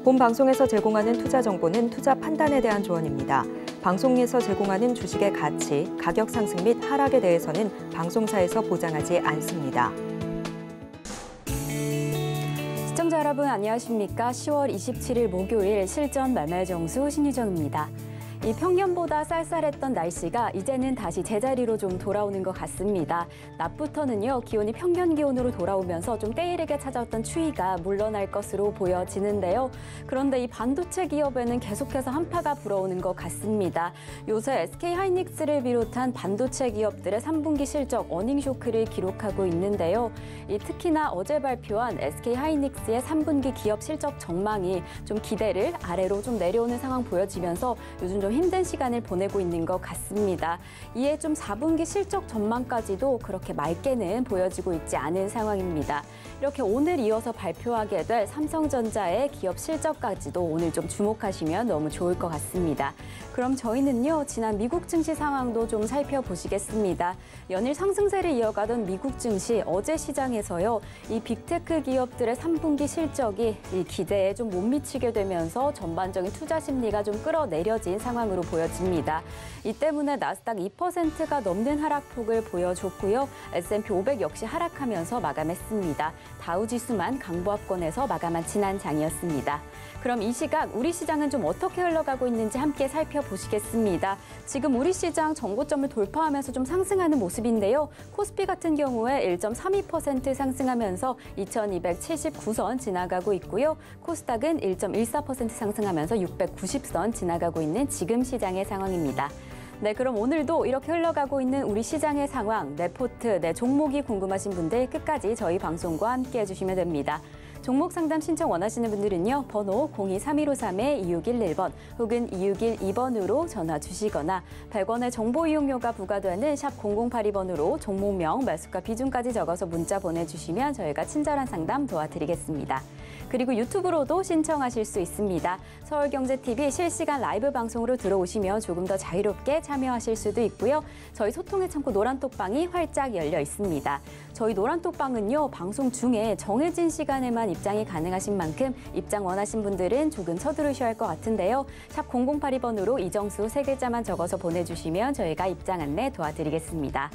본 방송에서 제공하는 투자 정보는 투자 판단에 대한 조언입니다. 방송에서 제공하는 주식의 가치, 가격 상승 및 하락에 대해서는 방송사에서 보장하지 않습니다. 시청자 여러분 안녕하십니까? 10월 27일 목요일 실전 말말정수 신유정입니다. 이 평년보다 쌀쌀했던 날씨가 이제는 다시 제자리로 좀 돌아오는 것 같습니다. 낮부터는요, 기온이 평년 기온으로 돌아오면서 좀 때이르게 찾아왔던 추위가 물러날 것으로 보여지는데요. 그런데 이 반도체 기업에는 계속해서 한파가 불어오는 것 같습니다. 요새 SK하이닉스를 비롯한 반도체 기업들의 3분기 실적 어닝 쇼크를 기록하고 있는데요. 특히나 어제 발표한 SK하이닉스의 3분기 기업 실적 전망이 좀 기대를 아래로 좀 내려오는 상황 보여지면서 요즘 좀 힘든 시간을 보내고 있는 것 같습니다. 이에 좀 4분기 실적 전망까지도 그렇게 맑게는 보여지고 있지 않은 상황입니다. 이렇게 오늘 이어서 발표하게 될 삼성전자의 기업 실적까지도 오늘 좀 주목하시면 너무 좋을 것 같습니다. 그럼 저희는요, 지난 미국 증시 상황도 좀 살펴보시겠습니다. 연일 상승세를 이어가던 미국 증시 어제 시장에서요, 이 빅테크 기업들의 3분기 실적이 이 기대에 좀 못 미치게 되면서 전반적인 투자 심리가 좀 끌어내려진 상황으로 보여집니다. 이 때문에 나스닥 2%가 넘는 하락폭을 보여줬고요. S&P 500 역시 하락하면서 마감했습니다. 다우지수만 강보합권에서 마감한 지난 장이었습니다. 그럼 이 시각 우리 시장은 좀 어떻게 흘러가고 있는지 함께 살펴보시겠습니다. 지금 우리 시장 정고점을 돌파하면서 좀 상승하는 모습인데요. 코스피 같은 경우에 1.32% 상승하면서 2279선 지나가고 있고요. 코스닥은 1.14% 상승하면서 690선 지나가고 있는 지금 시장의 상황입니다. 네, 그럼 오늘도 이렇게 흘러가고 있는 우리 시장의 상황, 내 포트, 내 종목이 궁금하신 분들 끝까지 저희 방송과 함께 해주시면 됩니다. 종목 상담 신청 원하시는 분들은요, 번호 023153-2611번 혹은 2612번으로 전화 주시거나 100원의 정보 이용료가 부과되는 샵 0082번으로 종목명, 매수가 비중까지 적어서 문자 보내주시면 저희가 친절한 상담 도와드리겠습니다. 그리고 유튜브로도 신청하실 수 있습니다. 서울경제TV 실시간 라이브 방송으로 들어오시면 조금 더 자유롭게 참여하실 수도 있고요. 저희 소통의 창구 노란톡방이 활짝 열려 있습니다. 저희 노란톡방은요, 방송 중에 정해진 시간에만 입장이 가능하신 만큼 입장 원하신 분들은 조금 서두르셔야 할 것 같은데요. 샵 0082번으로 이정수 3글자만 적어서 보내주시면 저희가 입장 안내 도와드리겠습니다.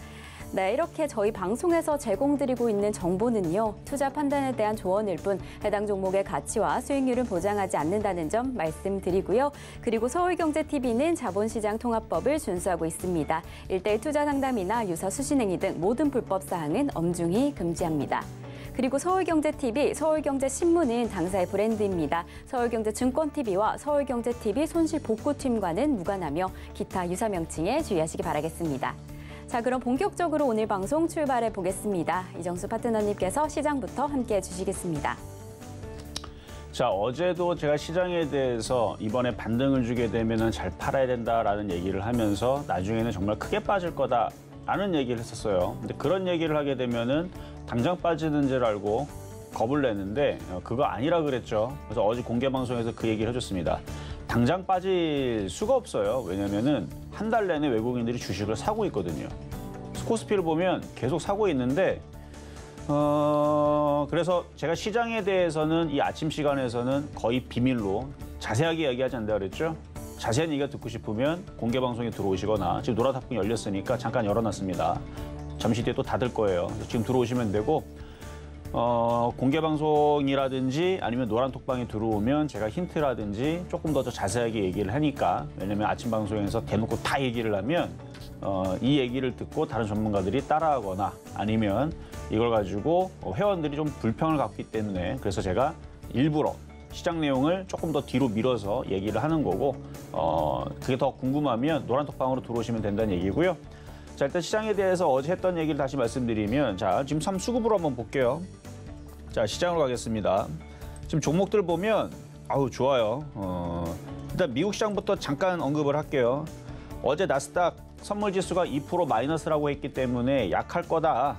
네, 이렇게 저희 방송에서 제공드리고 있는 정보는요, 투자 판단에 대한 조언일 뿐 해당 종목의 가치와 수익률은 보장하지 않는다는 점 말씀드리고요. 그리고 서울경제TV는 자본시장 통합법을 준수하고 있습니다. 1:1 투자 상담이나 유사 수신행위 등 모든 불법 사항은 엄중히 금지합니다. 그리고 서울경제TV, 서울경제신문은 당사의 브랜드입니다. 서울경제증권TV와 서울경제TV 손실복구팀과는 무관하며 기타 유사 명칭에 주의하시기 바라겠습니다. 자, 그럼 본격적으로 오늘 방송 출발해 보겠습니다. 이정수 파트너님께서 시장부터 함께해 주시겠습니다. 자, 어제도 제가 시장에 대해서 이번에 반등을 주게 되면 잘 팔아야 된다라는 얘기를 하면서 나중에는 정말 크게 빠질 거다라는 얘기를 했었어요. 근데 그런 얘기를 하게 되면은 당장 빠지는 줄 알고 겁을 내는데 그거 아니라 그랬죠. 그래서 어제 공개 방송에서 그 얘기를 해줬습니다. 당장 빠질 수가 없어요. 왜냐면은 한 달 내내 외국인들이 주식을 사고 있거든요. 코스피를 보면 계속 사고 있는데 그래서 제가 시장에 대해서는 이 아침 시간에서는 거의 비밀로 자세하게 얘기하지 않는다 그랬죠. 자세한 얘기가 듣고 싶으면 공개 방송에 들어오시거나 지금 노란톡방이 열렸으니까 잠깐 열어놨습니다. 잠시 뒤에 또 닫을 거예요. 지금 들어오시면 되고 공개 방송이라든지 아니면 노란톡방에 들어오면 제가 힌트라든지 조금 더 자세하게 얘기를 하니까, 왜냐면 아침 방송에서 대놓고 다 얘기를 하면 이 얘기를 듣고 다른 전문가들이 따라하거나 아니면 이걸 가지고 회원들이 좀 불평을 갖기 때문에, 그래서 제가 일부러 시장 내용을 조금 더 뒤로 밀어서 얘기를 하는 거고, 그게 더 궁금하면 노란톡방으로 들어오시면 된다는 얘기고요. 자, 일단 시장에 대해서 어제 했던 얘기를 다시 말씀드리면, 자, 지금 수급으로 한번 볼게요. 자, 시장으로 가겠습니다. 지금 종목들 보면 아우 좋아요. 일단 미국 시장부터 잠깐 언급을 할게요. 어제 나스닥 선물지수가 2% 마이너스라고 했기 때문에 약할 거다.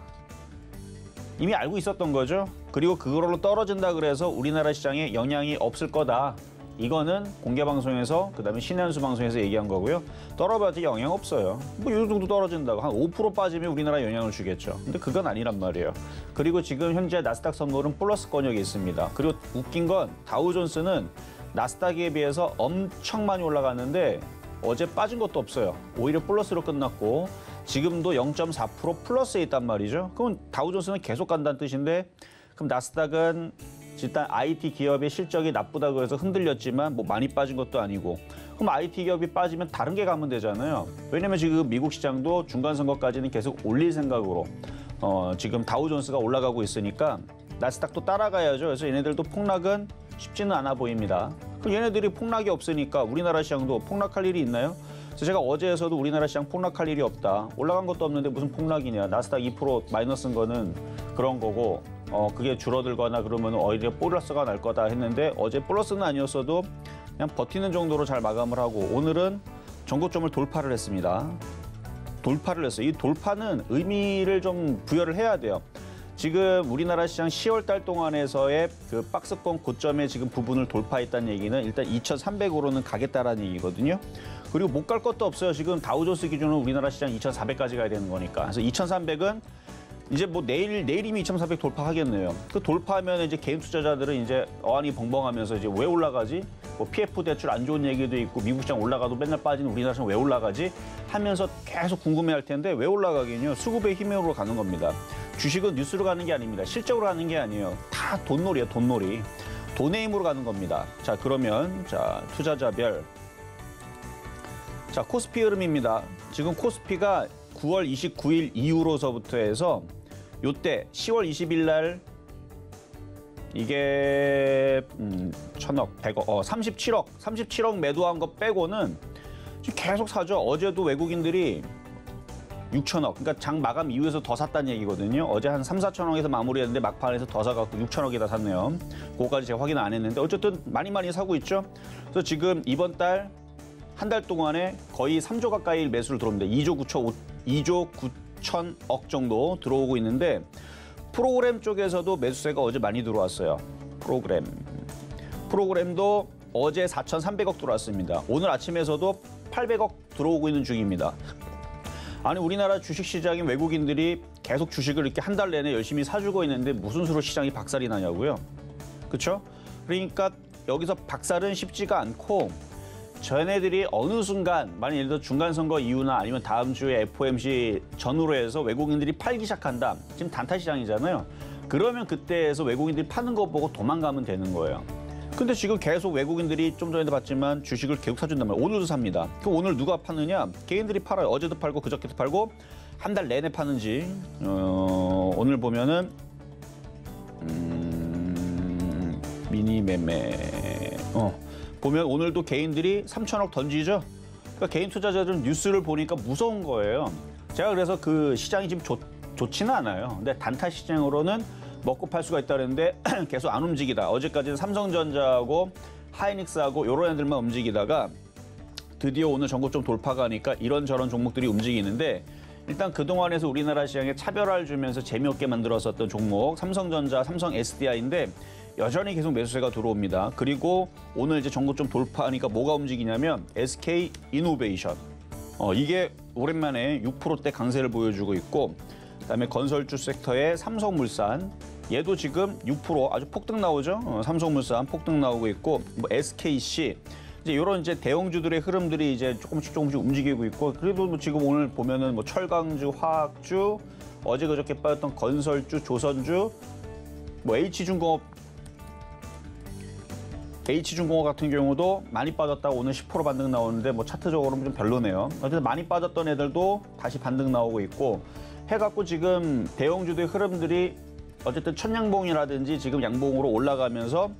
이미 알고 있었던 거죠. 그리고 그걸로 떨어진다 그래서 우리나라 시장에 영향이 없을 거다. 이거는 공개 방송에서 그다음에 신한수 방송에서 얘기한 거고요. 떨어져도 영향 없어요. 뭐 이 정도 떨어진다고 한 5% 빠지면 우리나라에 영향을 주겠죠. 근데 그건 아니란 말이에요. 그리고 지금 현재 나스닥 선물은 플러스권역이 있습니다. 그리고 웃긴 건 다우존스는 나스닥에 비해서 엄청 많이 올라갔는데 어제 빠진 것도 없어요. 오히려 플러스로 끝났고 지금도 0.4% 플러스에 있단 말이죠. 그럼 다우존스는 계속 간다는 뜻인데 그럼 나스닥은 일단 IT 기업의 실적이 나쁘다고 해서 흔들렸지만 뭐 많이 빠진 것도 아니고 그럼 IT 기업이 빠지면 다른 게 가면 되잖아요. 왜냐면 지금 미국 시장도 중간 선거까지는 계속 올릴 생각으로 지금 다우존스가 올라가고 있으니까 나스닥도 따라가야죠. 그래서 얘네들도 폭락은 쉽지는 않아 보입니다. 그럼 얘네들이 폭락이 없으니까 우리나라 시장도 폭락할 일이 있나요? 그래서 제가 어제에서도 우리나라 시장 폭락할 일이 없다. 올라간 것도 없는데 무슨 폭락이냐. 나스닥 2% 마이너스인 거는 그런 거고 그게 줄어들거나 그러면 오히려 플러스가 날 거다 했는데 어제 플러스는 아니었어도 그냥 버티는 정도로 잘 마감을 하고 오늘은 전고점을 돌파를 했습니다. 돌파를 했어요. 이 돌파는 의미를 좀 부여를 해야 돼요. 지금 우리나라 시장 10월 달 동안에서의 그 박스권 고점의 지금 부분을 돌파했다는 얘기는 일단 2,300으로는 가겠다라는 얘기거든요. 그리고 못 갈 것도 없어요. 지금 다우존스 기준으로 우리나라 시장 2,400까지 가야 되는 거니까. 그래서 2,300은 이제 뭐 내일이면 2,400 돌파하겠네요. 그 돌파하면 이제 개인 투자자들은 이제 어안이 벙벙하면서 이제 왜 올라가지? 뭐 PF 대출 안 좋은 얘기도 있고 미국 시장 올라가도 맨날 빠지는 우리나라 시장 왜 올라가지? 하면서 계속 궁금해할 텐데 왜 올라가긴요? 수급의 힘으로 가는 겁니다. 주식은 뉴스로 가는 게 아닙니다. 실적으로 가는 게 아니에요. 다 돈놀이에요, 돈놀이. 돈의 힘으로 가는 겁니다. 자, 그러면 자 투자자별 자 코스피 흐름입니다. 지금 코스피가 9월 29일 이후로서부터 해서 요때 10월 20일 날 이게 1,000억, 100억, 37억 매도한 거 빼고는 계속 사죠. 어제도 외국인들이 6천억, 그러니까 장 마감 이후에서 더 샀다는 얘기거든요. 어제 한 3, 4천억에서 마무리했는데 막판에서 더 사갖고 6천억에다 샀네요. 그거까지 제가 확인 안 했는데 어쨌든 많이 사고 있죠. 그래서 지금 이번 달 한 달 동안에 거의 3조 가까이 매수를 들어옵니다. 2조 9천억 정도 들어오고 있는데 프로그램 쪽에서도 매수세가 어제 많이 들어왔어요. 프로그램도 어제 4,300억 들어왔습니다. 오늘 아침에서도 800억 들어오고 있는 중입니다. 아니 우리나라 주식시장에 외국인들이 계속 주식을 이렇게 한 달 내내 열심히 사주고 있는데 무슨 수로 시장이 박살이 나냐고요. 그렇죠? 그러니까 여기서 박살은 쉽지가 않고 쟤네들이 어느 순간 만약 예를 들어 중간선거 이후나 아니면 다음 주에 FOMC 전후로 해서 외국인들이 팔기 시작한다. 지금 단타 시장이잖아요. 그러면 그때에서 외국인들이 파는 거 보고 도망가면 되는 거예요. 근데 지금 계속 외국인들이 좀 전에도 봤지만 주식을 계속 사준단 말이에요. 오늘도 삽니다. 그럼 오늘 누가 파느냐? 개인들이 팔아요. 어제도 팔고 그저께도 팔고 한 달 내내 파는지 오늘 보면은 미니 매매 보면 오늘도 개인들이 3천억 던지죠. 그러니까 개인 투자자들은 뉴스를 보니까 무서운 거예요. 제가 그래서 그 시장이 지금 좋지는 않아요. 근데 단타 시장으로는 먹고 팔 수가 있다는데 계속 안 움직이다. 어제까지는 삼성전자하고 하이닉스하고 이런 애들만 움직이다가 드디어 오늘 전고점 돌파가 하니까 이런저런 종목들이 움직이는데 일단 그동안에서 우리나라 시장에 차별화를 주면서 재미없게 만들었었던 종목 삼성전자, 삼성 SDI인데 여전히 계속 매수세가 들어옵니다. 그리고 오늘 이제 전고점 돌파하니까 뭐가 움직이냐면 SK 이노베이션. 이게 오랜만에 6%대 강세를 보여주고 있고 그다음에 건설주 섹터의 삼성물산 얘도 지금 6% 아주 폭등 나오죠. 삼성물산 폭등 나오고 있고 뭐 SKC 이제 이런 이제 대형주들의 흐름들이 이제 조금씩 움직이고 있고 그래도 뭐 지금 오늘 보면은 뭐 철강주, 화학주, 어제 그저께 빠졌던 건설주, 조선주, 뭐 H중공업 같은 경우도 많이 빠졌다가 오늘 10% 반등 나오는데 뭐 차트적으로는 좀 별로네요. 어쨌든 많이 빠졌던 애들도 다시 반등 나오고 있고 해갖고 지금 대형주들의 흐름들이 어쨌든 천양봉이라든지 지금 양봉으로 올라가면서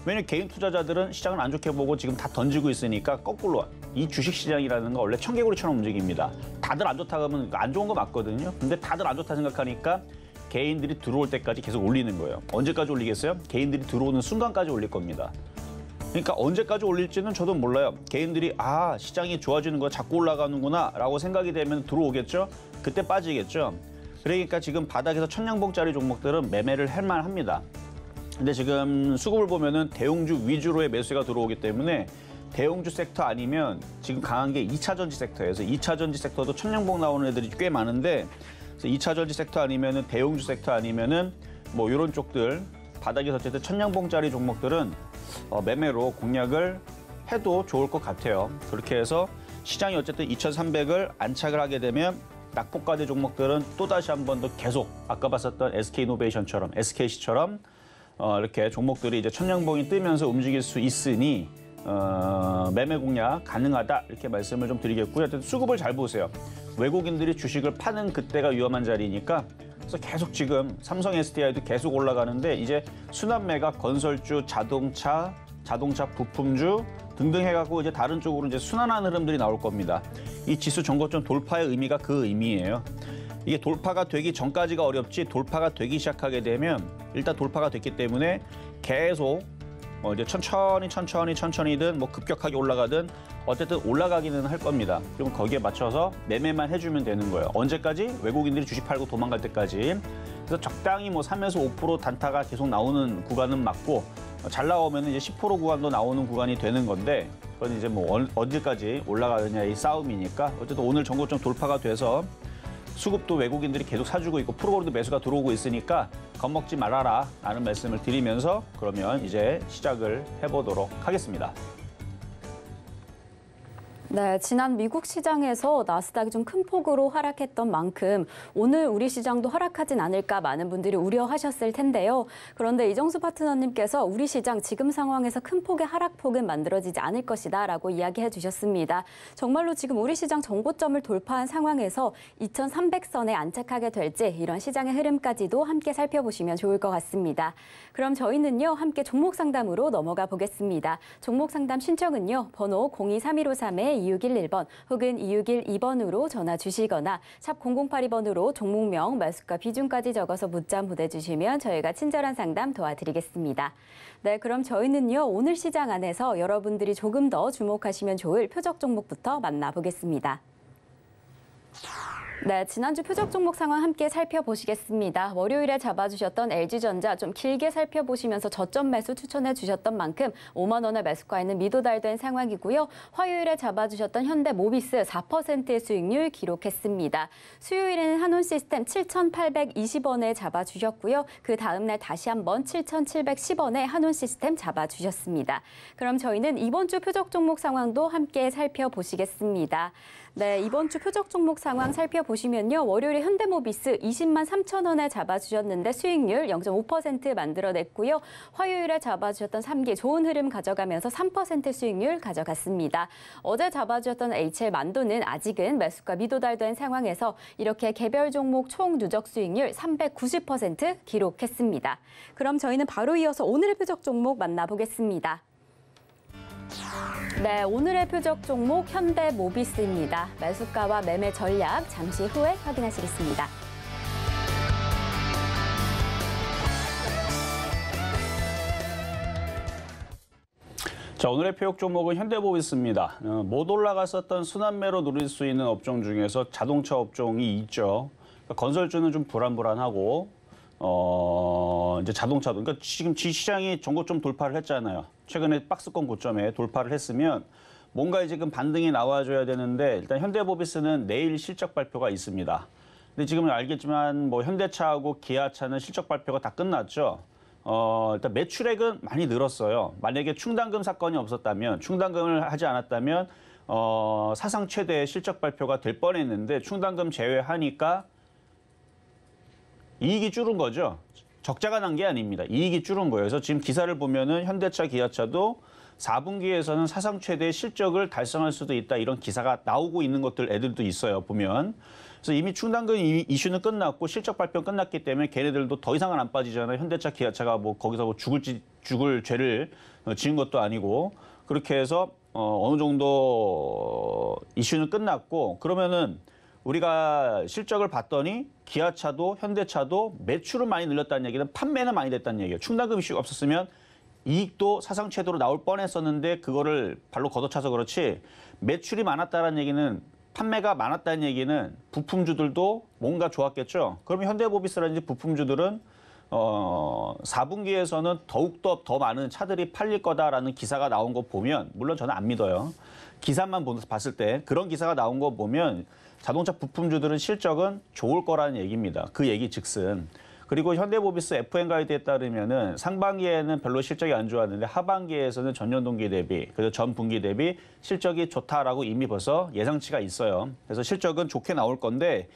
왜냐면 개인 투자자들은 시장을 안 좋게 보고 지금 다 던지고 있으니까 거꾸로 이 주식시장이라는 거 원래 청개구리처럼 움직입니다. 다들 안 좋다 그러면 안 좋은 거 맞거든요. 근데 다들 안 좋다 생각하니까 개인들이 들어올 때까지 계속 올리는 거예요. 언제까지 올리겠어요? 개인들이 들어오는 순간까지 올릴 겁니다. 그러니까 언제까지 올릴지는 저도 몰라요. 개인들이 시장이 좋아지는 거 자꾸 올라가는구나 라고 생각이 되면 들어오겠죠. 그때 빠지겠죠. 그러니까 지금 바닥에서 천냥봉짜리 종목들은 매매를 할 만합니다. 근데 지금 수급을 보면은 대웅주 위주로의 매수가 들어오기 때문에 대웅주 섹터 아니면 지금 강한 게 2차 전지 섹터에서 2차 전지 sek터도 천냥봉 나오는 애들이 꽤 많은데, 그래서 2차 전지 섹터 아니면은 대웅주 섹터 아니면은 뭐 이런 쪽들 바닥에서 어쨌든 천냥봉짜리 종목들은 매매로 공략을 해도 좋을 것 같아요. 그렇게 해서 시장이 어쨌든 2,300을 안착을 하게 되면 낙폭과대 종목들은 또다시 한 번 더 계속 아까 봤었던 SK이노베이션처럼 SKC처럼 이렇게 종목들이 이제 천냥봉이 뜨면서 움직일 수 있으니 매매 공략 가능하다 이렇게 말씀을 좀 드리겠고요. 어쨌든 수급을 잘 보세요. 외국인들이 주식을 파는 그때가 위험한 자리니까 그래서 계속 지금 삼성 SDI도 계속 올라가는데 이제 순환매가 건설주, 자동차 부품주 등등 해갖고 이제 다른 쪽으로 이제 순환하는 흐름들이 나올 겁니다. 이 지수 전고점 돌파의 의미가 그 의미예요. 이게 돌파가 되기 전까지가 어렵지 돌파가 되기 시작하게 되면 일단 돌파가 됐기 때문에 계속 이제 천천히든 뭐 급격하게 올라가든 어쨌든 올라가기는 할 겁니다. 그럼 거기에 맞춰서 매매만 해주면 되는 거예요. 언제까지? 외국인들이 주식 팔고 도망갈 때까지. 그래서 적당히 뭐 3에서 5% 단타가 계속 나오는 구간은 맞고 잘 나오면 이제 10% 구간도 나오는 구간이 되는 건데 그건 이제 뭐 언제까지 올라가느냐의 싸움이니까 어쨌든 오늘 전고점 돌파가 돼서 수급도 외국인들이 계속 사주고 있고 프로그램도 매수가 들어오고 있으니까 겁먹지 말아라 라는 말씀을 드리면서 그러면 이제 시작을 해보도록 하겠습니다. 네, 지난 미국 시장에서 나스닥이 좀 큰 폭으로 하락했던 만큼 오늘 우리 시장도 하락하진 않을까 많은 분들이 우려하셨을 텐데요. 그런데 이정수 파트너님께서 우리 시장 지금 상황에서 큰 폭의 하락폭은 만들어지지 않을 것이다 라고 이야기해 주셨습니다. 정말로 지금 우리 시장 전고점을 돌파한 상황에서 2,300선에 안착하게 될지 이런 시장의 흐름까지도 함께 살펴보시면 좋을 것 같습니다. 그럼 저희는요, 함께 종목 상담으로 넘어가 보겠습니다. 종목 상담 신청은요, 번호 023153-2611번 혹은 2612번으로 전화 주시거나 샵 0082번으로 종목명, 매수가 비중까지 적어서 문자 보내주시면 저희가 친절한 상담 도와드리겠습니다. 네, 그럼 저희는요, 오늘 시장 안에서 여러분들이 조금 더 주목하시면 좋을 표적 종목부터 만나보겠습니다. 네, 지난주 표적 종목 상황 함께 살펴보시겠습니다. 월요일에 잡아주셨던 LG전자 좀 길게 살펴보시면서 저점 매수 추천해 주셨던 만큼 5만 원의 매수가에는 미도달된 상황이고요. 화요일에 잡아주셨던 현대모비스 4%의 수익률 기록했습니다. 수요일에는 한온시스템 7,820원에 잡아주셨고요. 그 다음날 다시 한번 7,710원에 한온시스템 잡아주셨습니다. 그럼 저희는 이번 주 표적 종목 상황도 함께 살펴보시겠습니다. 네, 이번 주 표적 종목 상황 살펴보시면요. 월요일에 현대모비스 20만 3천 원에 잡아주셨는데 수익률 0.5% 만들어냈고요. 화요일에 잡아주셨던 3기 좋은 흐름 가져가면서 3% 수익률 가져갔습니다. 어제 잡아주셨던 HL 만도는 아직은 매수가 미도달된 상황에서 이렇게 개별 종목 총 누적 수익률 390% 기록했습니다. 그럼 저희는 바로 이어서 오늘의 표적 종목 만나보겠습니다. 네, 오늘의 표적 종목 현대모비스입니다. 매수가와 매매 전략 잠시 후에 확인하시겠습니다. 자, 오늘의 표적 종목은 현대모비스입니다. 못 올라갔었던 순환매로 누릴 수 있는 업종 중에서 자동차 업종이 있죠. 그러니까 건설주는 좀 불안불안하고 이제 자동차도 그러니까 지금 시장이 전고점 돌파를 했잖아요. 최근에 박스권 고점에 돌파를 했으면 뭔가 지금 반등이 나와줘야 되는데 일단 현대모비스는 내일 실적 발표가 있습니다. 근데 지금 알겠지만 뭐 현대차하고 기아차는 실적 발표가 다 끝났죠. 일단 매출액은 많이 늘었어요. 만약에 충당금 사건이 없었다면, 충당금을 하지 않았다면 사상 최대의 실적 발표가 될 뻔했는데 충당금 제외하니까 이익이 줄은 거죠. 적자가 난 게 아닙니다. 이익이 줄은 거예요. 그래서 지금 기사를 보면은 현대차, 기아차도 4분기에서는 사상 최대의 실적을 달성할 수도 있다. 이런 기사가 나오고 있는 것들 애들도 있어요. 보면. 그래서 이미 충당금 이슈는 끝났고 실적 발표 끝났기 때문에 걔네들도 더 이상은 안 빠지잖아요. 현대차, 기아차가 뭐 거기서 뭐 죽을 죄를 지은 것도 아니고 그렇게 해서 어느 정도 이슈는 끝났고 그러면은 우리가 실적을 봤더니 기아차도 현대차도 매출은 많이 늘렸다는 얘기는 판매는 많이 됐다는 얘기예요. 충당금 이슈가 없었으면 이익도 사상 최대로 나올 뻔했었는데 그거를 발로 걷어차서 그렇지 매출이 많았다는 얘기는 판매가 많았다는 얘기는 부품주들도 뭔가 좋았겠죠. 그러면 현대모비스라든지 부품주들은 4분기에서는 더욱더 더 많은 차들이 팔릴 거다라는 기사가 나온 거 보면, 물론 저는 안 믿어요. 기사만 봤을 때 그런 기사가 나온 거 보면 자동차 부품주들은 실적은 좋을 거라는 얘기입니다. 그 얘기 즉슨. 그리고 현대모비스 FN 가이드에 따르면은 상반기에는 별로 실적이 안 좋았는데 하반기에서는 전년 동기 대비, 그래서 전 분기 대비 실적이 좋다라고 이미 벌써 예상치가 있어요. 그래서 실적은 좋게 나올 건데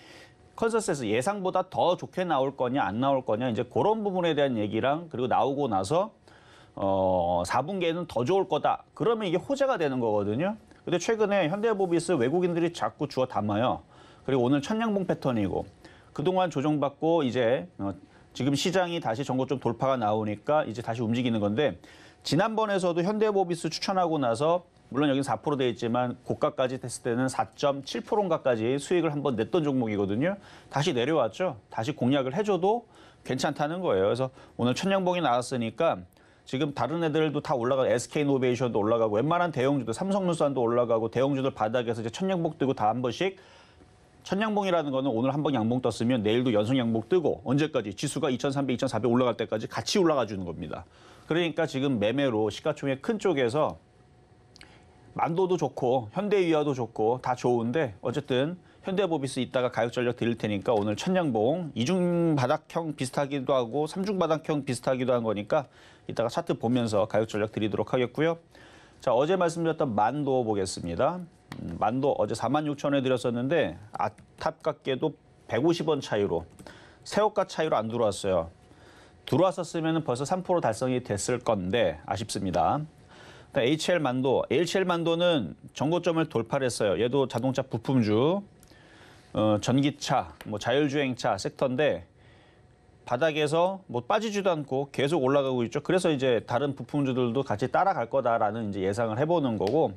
컨센서스 예상보다 더 좋게 나올 거냐 안 나올 거냐 이제 그런 부분에 대한 얘기랑, 그리고 나오고 나서 4분기에는 더 좋을 거다. 그러면 이게 호재가 되는 거거든요. 근데 최근에 현대모비스 외국인들이 자꾸 주워 담아요. 그리고 오늘 천냥봉 패턴이고, 그동안 조정받고 이제 지금 시장이 다시 전고점 돌파가 나오니까 이제 다시 움직이는 건데, 지난번에서도 현대모비스 추천하고 나서 물론 여기는 4% 돼 있지만 고가까지 됐을 때는 4.7%인가까지 수익을 한번 냈던 종목이거든요. 다시 내려왔죠. 다시 공략을 해줘도 괜찮다는 거예요. 그래서 오늘 천냥봉이 나왔으니까 지금 다른 애들도 다 올라가고, SK이노베이션도 올라가고, 웬만한 대형주들, 삼성물산도 올라가고, 대형주들 바닥에서 이제 천냥봉 뜨고 다 한 번씩. 천냥봉이라는 거는 오늘 한 번 양봉 떴으면 내일도 연속 양봉 뜨고, 언제까지? 지수가 2,300, 2,400 올라갈 때까지 같이 올라가 주는 겁니다. 그러니까 지금 매매로 시가총액 큰 쪽에서 만도도 좋고 현대위아도 좋고 다 좋은데, 어쨌든 현대모비스 이따가 가격 전략 드릴 테니까 오늘 천냥봉 이중 바닥형 비슷하기도 하고 삼중 바닥형 비슷하기도 한 거니까 이따가 차트 보면서 가격 전략 드리도록 하겠고요. 자, 어제 말씀드렸던 만도 보겠습니다. 만도 어제 46,000원에 드렸었는데 안타깝게도 150원 차이로, 세호가 차이로 안 들어왔어요. 들어왔었으면 벌써 3% 달성이 됐을 건데 아쉽습니다. HL 만도, HL 만도는 전고점을 돌파를 했어요. 얘도 자동차 부품주, 전기차, 뭐 자율주행차 섹터인데 바닥에서 뭐 빠지지도 않고 계속 올라가고 있죠. 그래서 이제 다른 부품주들도 같이 따라갈 거다라는 이제 예상을 해보는 거고,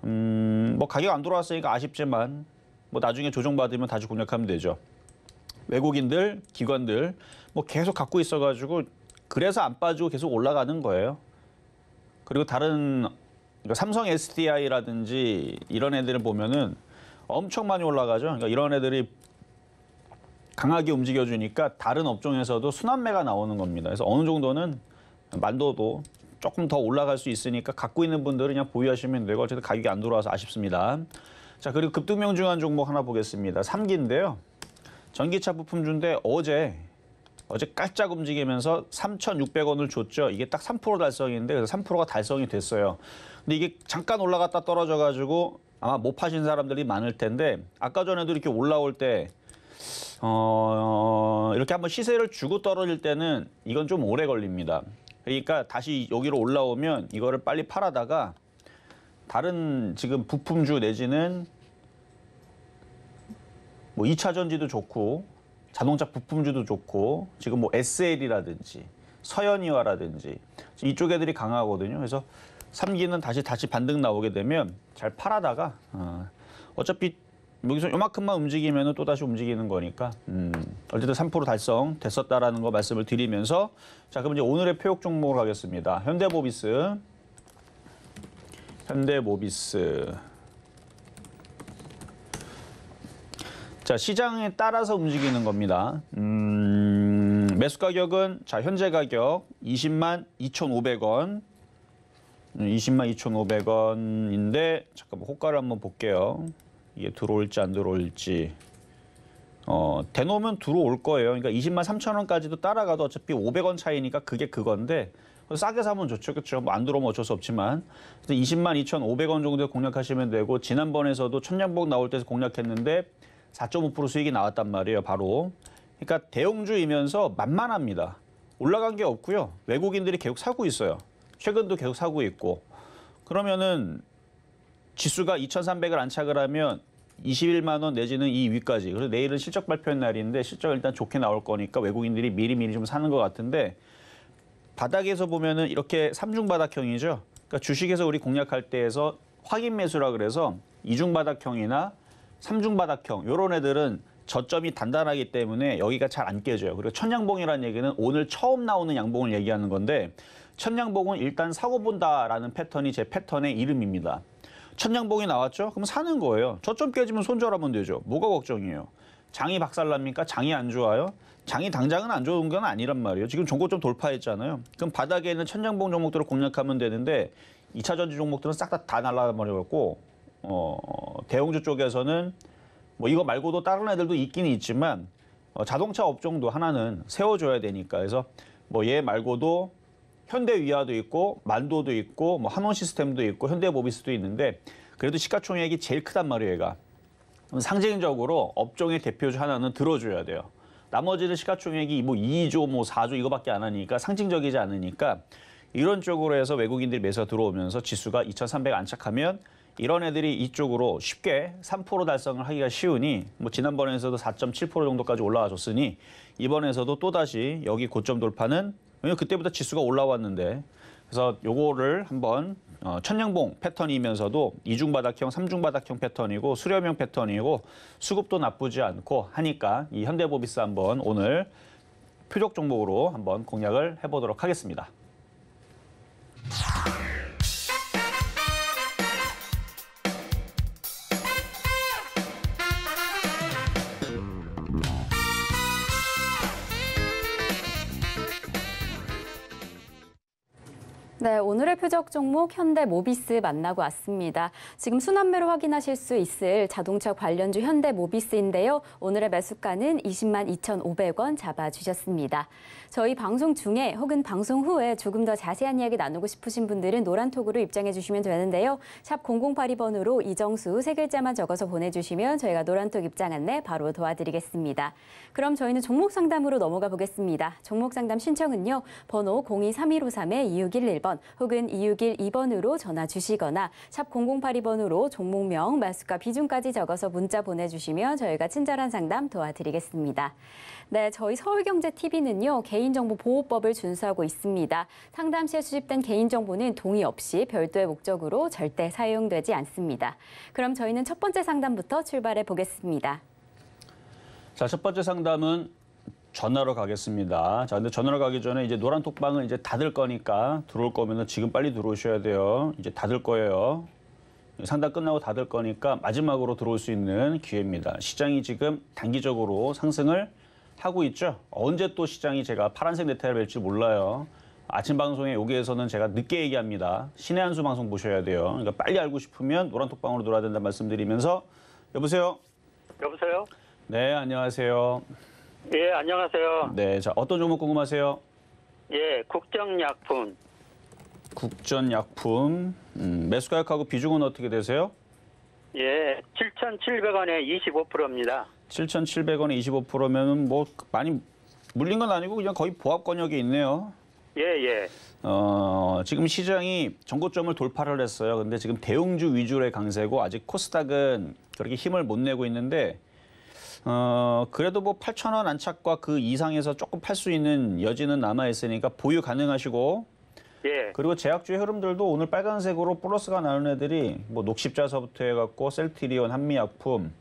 뭐 가격 안 돌아왔으니까 아쉽지만 뭐 나중에 조정받으면 다시 공략하면 되죠. 외국인들, 기관들 뭐 계속 갖고 있어가지고 그래서 안 빠지고 계속 올라가는 거예요. 그리고 다른 삼성 SDI라든지 이런 애들을 보면은 엄청 많이 올라가죠. 그러니까 이런 애들이 강하게 움직여주니까 다른 업종에서도 순환매가 나오는 겁니다. 그래서 어느 정도는 만도도 조금 더 올라갈 수 있으니까 갖고 있는 분들은 그냥 보유하시면 되고, 어쨌든 가격이 안 들어와서 아쉽습니다. 자, 그리고 급등명중한 종목 하나 보겠습니다. 3기인데요. 전기차 부품주인데 어제 깔짝 움직이면서 3,600원을 줬죠. 이게 딱 3% 달성인데, 그래서 3%가 달성이 됐어요. 근데 이게 잠깐 올라갔다 떨어져가지고 아마 못 파신 사람들이 많을 텐데, 아까 전에도 이렇게 올라올 때 이렇게 한번 시세를 주고 떨어질 때는 이건 좀 오래 걸립니다. 그러니까 다시 여기로 올라오면 이거를 빨리 팔아다가 다른 지금 부품주 내지는 뭐 2차 전지도 좋고 자동차 부품주도 좋고, 지금 뭐 SL이라든지 서현이와라든지 이쪽 애들이 강하거든요. 그래서 3기는 다시 반등 나오게 되면 잘 팔아다가 어차피 여기서 요만큼만 움직이면 또 다시 움직이는 거니까 어쨌든 3% 달성 됐었다라는 거 말씀을 드리면서, 자, 그럼 이제 오늘의 표역 종목을 하겠습니다. 현대모비스. 자, 시장에 따라서 움직이는 겁니다. 매수 가격은 자, 현재 가격 20만 2,500원. 20만 2,500원인데 잠깐만 호가를 한번 볼게요. 이게 들어올지 안 들어올지. 대놓으면 들어올 거예요. 그러니까 20만 3,000원까지도 따라가도 어차피 500원 차이니까 그게 그건데 싸게 사면 좋죠. 그렇죠? 뭐 안 들어오면 어쩔 수 없지만. 20만 2,500원 정도에 공략하시면 되고, 지난번에서도 천냥봉 나올 때 공략했는데 4.5% 수익이 나왔단 말이에요. 바로. 그러니까 대형주이면서 만만합니다. 올라간 게 없고요. 외국인들이 계속 사고 있어요. 최근도 계속 사고 있고. 그러면은 지수가 2,300을 안착을 하면 21만 원 내지는 이 위까지. 그리고 내일은 실적 발표한 날인데 실적 일단 좋게 나올 거니까 외국인들이 미리미리 좀 사는 것 같은데, 바닥에서 보면은 이렇게 삼중 바닥형이죠. 그러니까 주식에서 우리 공략할 때에서 확인 매수라 그래서 이중 바닥형이나 삼중 바닥형 이런 애들은 저점이 단단하기 때문에 여기가 잘 안 깨져요. 그리고 천냥봉이라는 얘기는 오늘 처음 나오는 양봉을 얘기하는 건데, 천냥봉은 일단 사고 본다라는 패턴이 제 패턴의 이름입니다. 천냥봉이 나왔죠? 그럼 사는 거예요. 저점 깨지면 손절하면 되죠. 뭐가 걱정이에요? 장이 박살납니까? 장이 안 좋아요? 장이 당장은 안 좋은 건 아니란 말이에요. 지금 종고점 돌파했잖아요. 그럼 바닥에 있는 천장봉 종목들을 공략하면 되는데 2차 전지 종목들은 싹 다 날라버려갖고 대형주 쪽에서는 뭐 이거 말고도 다른 애들도 있기는 있지만 자동차 업종도 하나는 세워줘야 되니까 그래서 뭐 얘 말고도 현대위아도 있고 만도도 있고 뭐 한원시스템도 있고 현대모비스도 있는데 그래도 시가총액이 제일 크단 말이에요, 얘가. 상징적으로 업종의 대표주 하나는 들어줘야 돼요. 나머지는 시가총액이 뭐 2조, 뭐 4조 이거밖에 안 하니까 상징적이지 않으니까 이런 쪽으로 해서 외국인들이 매수가 들어오면서 지수가 2,300 안착하면 이런 애들이 이쪽으로 쉽게 3% 달성을 하기가 쉬우니 뭐 지난번에서도 4.7% 정도까지 올라와줬으니 이번에서도 또다시 여기 고점 돌파는 왜냐면 그때부터 지수가 올라왔는데 그래서 요거를 한번 천냥봉 패턴이면서도 이중바닥형, 삼중바닥형 패턴이고 수렴형 패턴이고 수급도 나쁘지 않고 하니까 이 현대모비스 한번 오늘 표적 종목으로 한번 공략을 해보도록 하겠습니다. 네, 오늘의 표적 종목 현대모비스 만나고 왔습니다. 지금 순환매로 확인하실 수 있을 자동차 관련주 현대모비스인데요. 오늘의 매수가는 20만 2,500원 잡아주셨습니다. 저희 방송 중에 혹은 방송 후에 조금 더 자세한 이야기 나누고 싶으신 분들은 노란톡으로 입장해 주시면 되는데요. 샵 0082번으로 이정수 세 글자만 적어서 보내주시면 저희가 노란톡 입장 안내 바로 도와드리겠습니다. 그럼 저희는 종목 상담으로 넘어가 보겠습니다. 종목 상담 신청은요. 번호 023153-2611번 혹은 2612번으로 전화 주시거나 샵 0082번으로 종목명, 매수가, 비중까지 적어서 문자 보내주시면 저희가 친절한 상담 도와드리겠습니다. 네, 저희 서울경제TV는요. 개인정보보호법을 준수하고 있습니다. 상담 시에 수집된 개인정보는 동의 없이 별도의 목적으로 절대 사용되지 않습니다. 그럼 저희는 첫 번째 상담부터 출발해 보겠습니다. 자, 첫 번째 상담은 전화로 가겠습니다. 자, 근데 전화로 가기 전에 이제 노란 톡방은 이제 닫을 거니까 들어올 거면 지금 빨리 들어오셔야 돼요. 이제 닫을 거예요. 상담 끝나고 닫을 거니까 마지막으로 들어올 수 있는 기회입니다. 시장이 지금 단기적으로 상승을 하고 있죠. 언제 또 시장이 제가 파란색 네타를 뵐지 몰라요. 아침 방송에 여기에서는 제가 늦게 얘기합니다. 신의 한수 방송 보셔야 돼요. 그러니까 빨리 알고 싶으면 노란 톡방으로 들어야 된다 말씀드리면서 여보세요? 여보세요? 네, 안녕하세요. 예, 안녕하세요. 네, 자, 어떤 종목 궁금하세요? 예, 국정약품. 국전약품. 매수 가격하고 비중은 어떻게 되세요? 예, 7,700원에 25%입니다. 7,700원에 25%면 뭐 많이 물린 건 아니고 그냥 거의 보합 권역에 있네요. 예, 예. 지금 시장이 전고점을 돌파를 했어요. 근데 지금 대형주 위주의 강세고 아직 코스닥은 그렇게 힘을 못 내고 있는데 그래도 뭐 8,000원 안착과 그 이상에서 조금 팔 수 있는 여지는 남아 있으니까 보유 가능하시고 예. 그리고 제약주의 흐름들도 오늘 빨간색으로 플러스가 나는 애들이 뭐 녹십자서부터 해갖고 셀트리온, 한미약품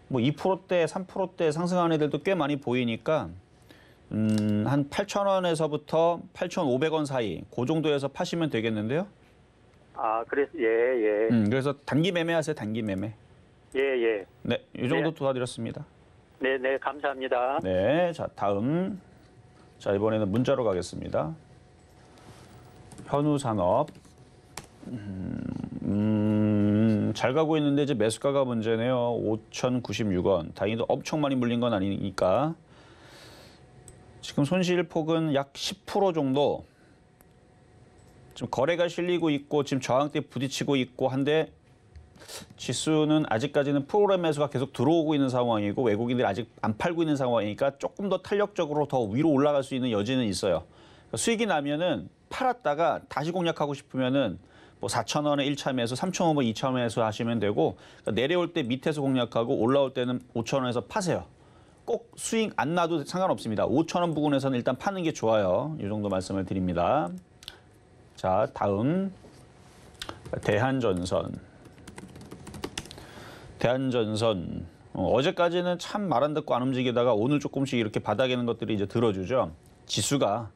뭐 2%대, 3%대 상승하는 애들도 꽤 많이 보이니까 한 8,000원에서부터 8,500원 사이 그 정도에서 파시면 되겠는데요. 아, 그래서 예, 예. 그래서 단기 매매하세요, 단기 매매. 예, 예. 네, 이 정도 네. 도와드렸습니다. 네, 네, 감사합니다. 네, 자 다음. 자 이번에는 문자로 가겠습니다. 현우산업. 잘 가고 있는데 이제 매수가가 문제네요. 5,096원. 다행히도 엄청 많이 물린 건 아니니까. 지금 손실폭은 약 10% 정도. 지금 거래가 실리고 있고 지금 저항대 부딪히고 있고 한데 지수는 아직까지는 프로그램 매수가 계속 들어오고 있는 상황이고 외국인들이 아직 안 팔고 있는 상황이니까 조금 더 탄력적으로 더 위로 올라갈 수 있는 여지는 있어요. 수익이 나면은 팔았다가 다시 공략하고 싶으면은 뭐 4,000원에 1차 매수, 3,500원 2차 매수 하시면 되고 그러니까 내려올 때 밑에서 공략하고 올라올 때는 5,000원에서 파세요. 꼭 수익 안 나도 상관없습니다. 5,000원 부근에서는 일단 파는 게 좋아요. 이 정도 말씀을 드립니다. 자, 다음 대한전선. 대한전선. 어제까지는 참 말 안 듣고 안 움직이다가 오늘 조금씩 이렇게 바닥에는 것들이 이제 들어주죠. 지수가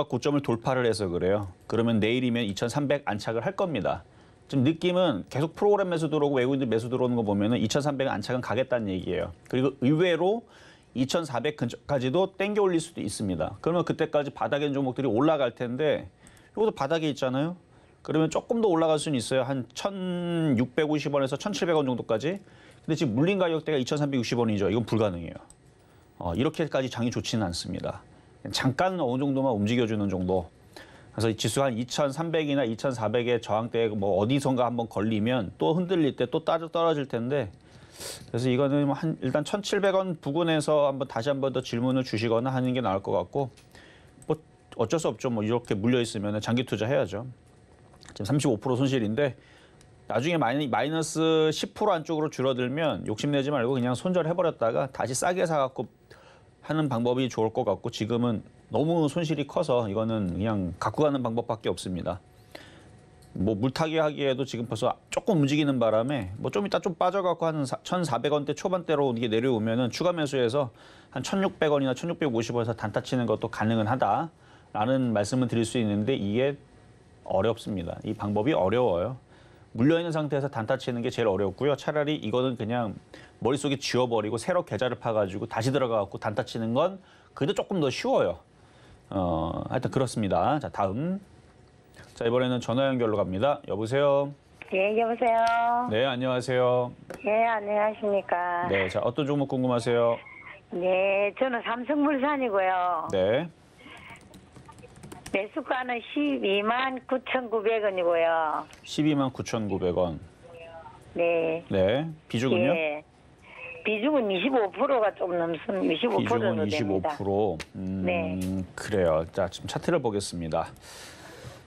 고점을 돌파를 해서 그래요. 그러면 내일이면 2,300 안착을 할 겁니다. 지금 느낌은 계속 프로그램 매수 들어오고 외국인들 매수 들어오는 거 보면은 2,300 안착은 가겠다는 얘기예요. 그리고 의외로 2,400 근처까지도 땡겨 올릴 수도 있습니다. 그러면 그때까지 바닥에 있는 종목들이 올라갈 텐데 이것도 바닥에 있잖아요. 그러면 조금 더 올라갈 수는 있어요. 한 1,650원에서 1,700원 정도까지. 근데 지금 물린 가격대가 2,360원이죠. 이건 불가능해요. 이렇게까지 장이 좋지는 않습니다. 잠깐 어느 정도만 움직여주는 정도. 그래서 지수가 한 2,300이나 2,400의 저항대 뭐 어디선가 한번 걸리면 또 흔들릴 때 또 떨어질 텐데 그래서 이거는 일단 1,700원 부근에서 다시 한번 더 질문을 주시거나 하는 게 나을 것 같고 뭐 어쩔 수 없죠. 뭐 이렇게 물려 있으면 장기 투자 해야죠. 지금 35% 손실인데 나중에 마이너스 10% 안쪽으로 줄어들면 욕심내지 말고 그냥 손절해버렸다가 다시 싸게 사갖고 하는 방법이 좋을 것 같고 지금은 너무 손실이 커서 이거는 그냥 갖고 가는 방법밖에 없습니다. 뭐 물타기 하기에도 지금 벌써 조금 움직이는 바람에 뭐 좀 이따 좀 빠져갖고 한 1,400원대 초반대로 이게 내려오면은 추가 매수해서 한 1,600원이나 1,650원에서 단타 치는 것도 가능은 하다라는 말씀을 드릴 수 있는데 이게 어렵습니다. 이 방법이 어려워요. 물려있는 상태에서 단타 치는 게 제일 어렵고요. 차라리 이거는 그냥 머릿속에 지워버리고 새로 계좌를 파가지고 다시 들어가갖고 단타 치는 건 그래도 조금 더 쉬워요. 하여튼 그렇습니다. 자, 다음. 자, 이번에는 전화 연결로 갑니다. 여보세요? 예, 여보세요? 네, 안녕하세요. 예, 안녕하십니까? 네, 자, 어떤 종목 궁금하세요? 네, 저는 삼성물산이고요. 네. 매수가는 12만 9,900원이고요. 12만 9,900원. 네. 네. 비중은요? 예. 비중은 25%가 좀 넘습니다. 25% 비중은 정도 됩니다. 25%. 네. 그래요. 자, 지금 차트를 보겠습니다.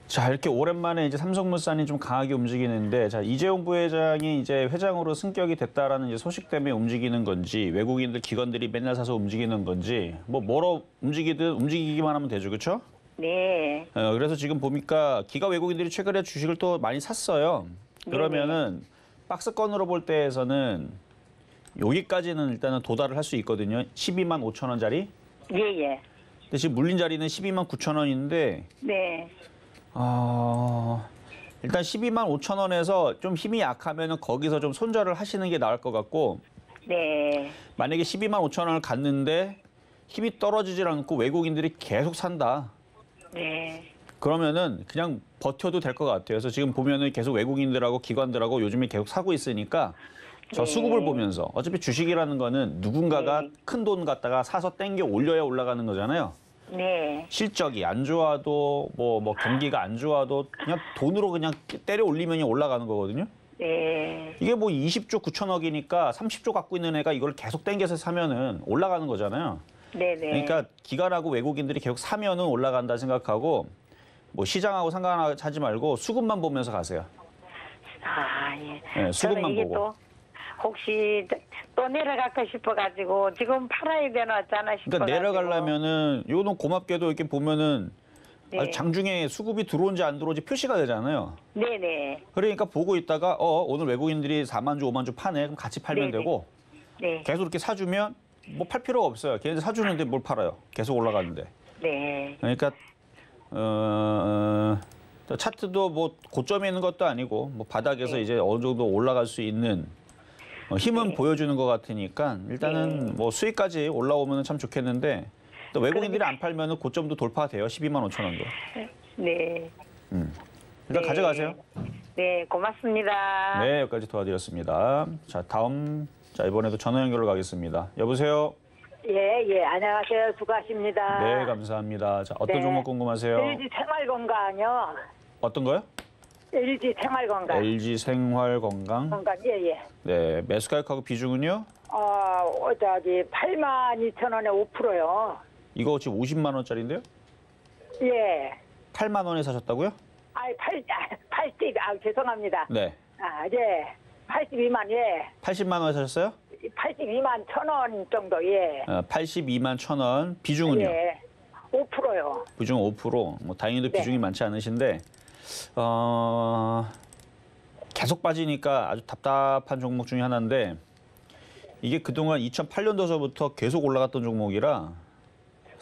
자, 이렇게 오랜만에 이제 삼성물산이 좀 강하게 움직이는데, 자, 이재용 부회장이 이제 회장으로 승격이 됐다라는 이제 소식 때문에 움직이는 건지, 외국인들 기관들이 맨날 사서 움직이는 건지, 뭐 뭐로 움직이든 움직이기만 하면 되죠, 그렇죠? 네. 그래서 지금 보니까 기가 외국인들이 최근에 주식을 또 많이 샀어요. 그러면은 박스권으로 볼 때에서는 여기까지는 일단은 도달을 할 수 있거든요. 12만 5천 원짜리. 예, 예. 근데 지금 물린 자리는 12만 9천 원인데 네. 일단 12만 5천 원에서 좀 힘이 약하면은 거기서 좀 손절을 하시는 게 나을 것 같고 네. 만약에 12만 5천 원을 갔는데 힘이 떨어지질 않고 외국인들이 계속 산다. 네. 그러면은 그냥 버텨도 될 것 같아요. 그래서 지금 보면은 계속 외국인들하고 기관들하고 요즘에 계속 사고 있으니까 저 수급을 보면서 어차피 주식이라는 거는 누군가가 큰 돈 갖다가 사서 땡겨 올려야 올라가는 거잖아요. 네. 실적이 안 좋아도 뭐 경기가 안 좋아도 그냥 돈으로 그냥 때려 올리면 올라가는 거거든요. 네. 이게 뭐 20조 9천억이니까 30조 갖고 있는 애가 이걸 계속 땡겨서 사면은 올라가는 거잖아요. 네네. 그러니까 기관하고 외국인들이 계속 사면은 올라간다 생각하고 뭐 시장하고 상관하지 말고 수급만 보면서 가세요. 아, 예. 네, 수급만 저는 이게 보고. 또 혹시 또 내려갈까 싶어가지고 지금 팔아야 되나 어쩌나 싶어가지고. 그러니까 내려가려면은 요거는 고맙게도 이렇게 보면은 네. 아주 장중에 수급이 들어온지 안 들어온지 표시가 되잖아요. 네네. 그러니까 보고 있다가 오늘 외국인들이 4만 주, 5만 주 파네. 그럼 같이 팔면 네네. 되고 네. 계속 이렇게 사주면 뭐 팔 필요가 없어요. 걔네들 사주는데 뭘 팔아요. 계속 올라가는데. 네. 그러니까 차트도 뭐 고점에 있는 것도 아니고 뭐 바닥에서 이제 어느 정도 올라갈 수 있는 힘은 보여주는 것 같으니까 일단은 뭐 수익까지 올라오면 참 좋겠는데 또 외국인들이 안 팔면은 고점도 돌파돼요. 12만 5천 원도. 네. 일단 가져가세요. 네, 고맙습니다. 네, 여기까지 도와드렸습니다. 자, 다음. 자, 이번에도 전화 연결로 가겠습니다. 여보세요? 예, 예, 안녕하세요. 수고하십니다. 네, 감사합니다. 자, 어떤 네. 종목 궁금하세요? LG 생활건강요. 어떤 거요? LG 생활건강. LG 생활건강. 건강, 예, 예. 네, 매수 가격하고 비중은요? 저기 82,000원에 5%요. 이거 지금 50만 원짜리인데요? 예. 8만 원에 사셨다고요? 80, 죄송합니다. 네. 예. 82만, 예. 80만 원에 사셨어요? 82만 1,000원 정도, 예. 82만 1,000원. 비중은요? 예. 5%요. 비중 5%. 뭐 다행히도 네. 비중이 많지 않으신데 계속 빠지니까 아주 답답한 종목 중에 하나인데 이게 그동안 2008년도서부터 계속 올라갔던 종목이라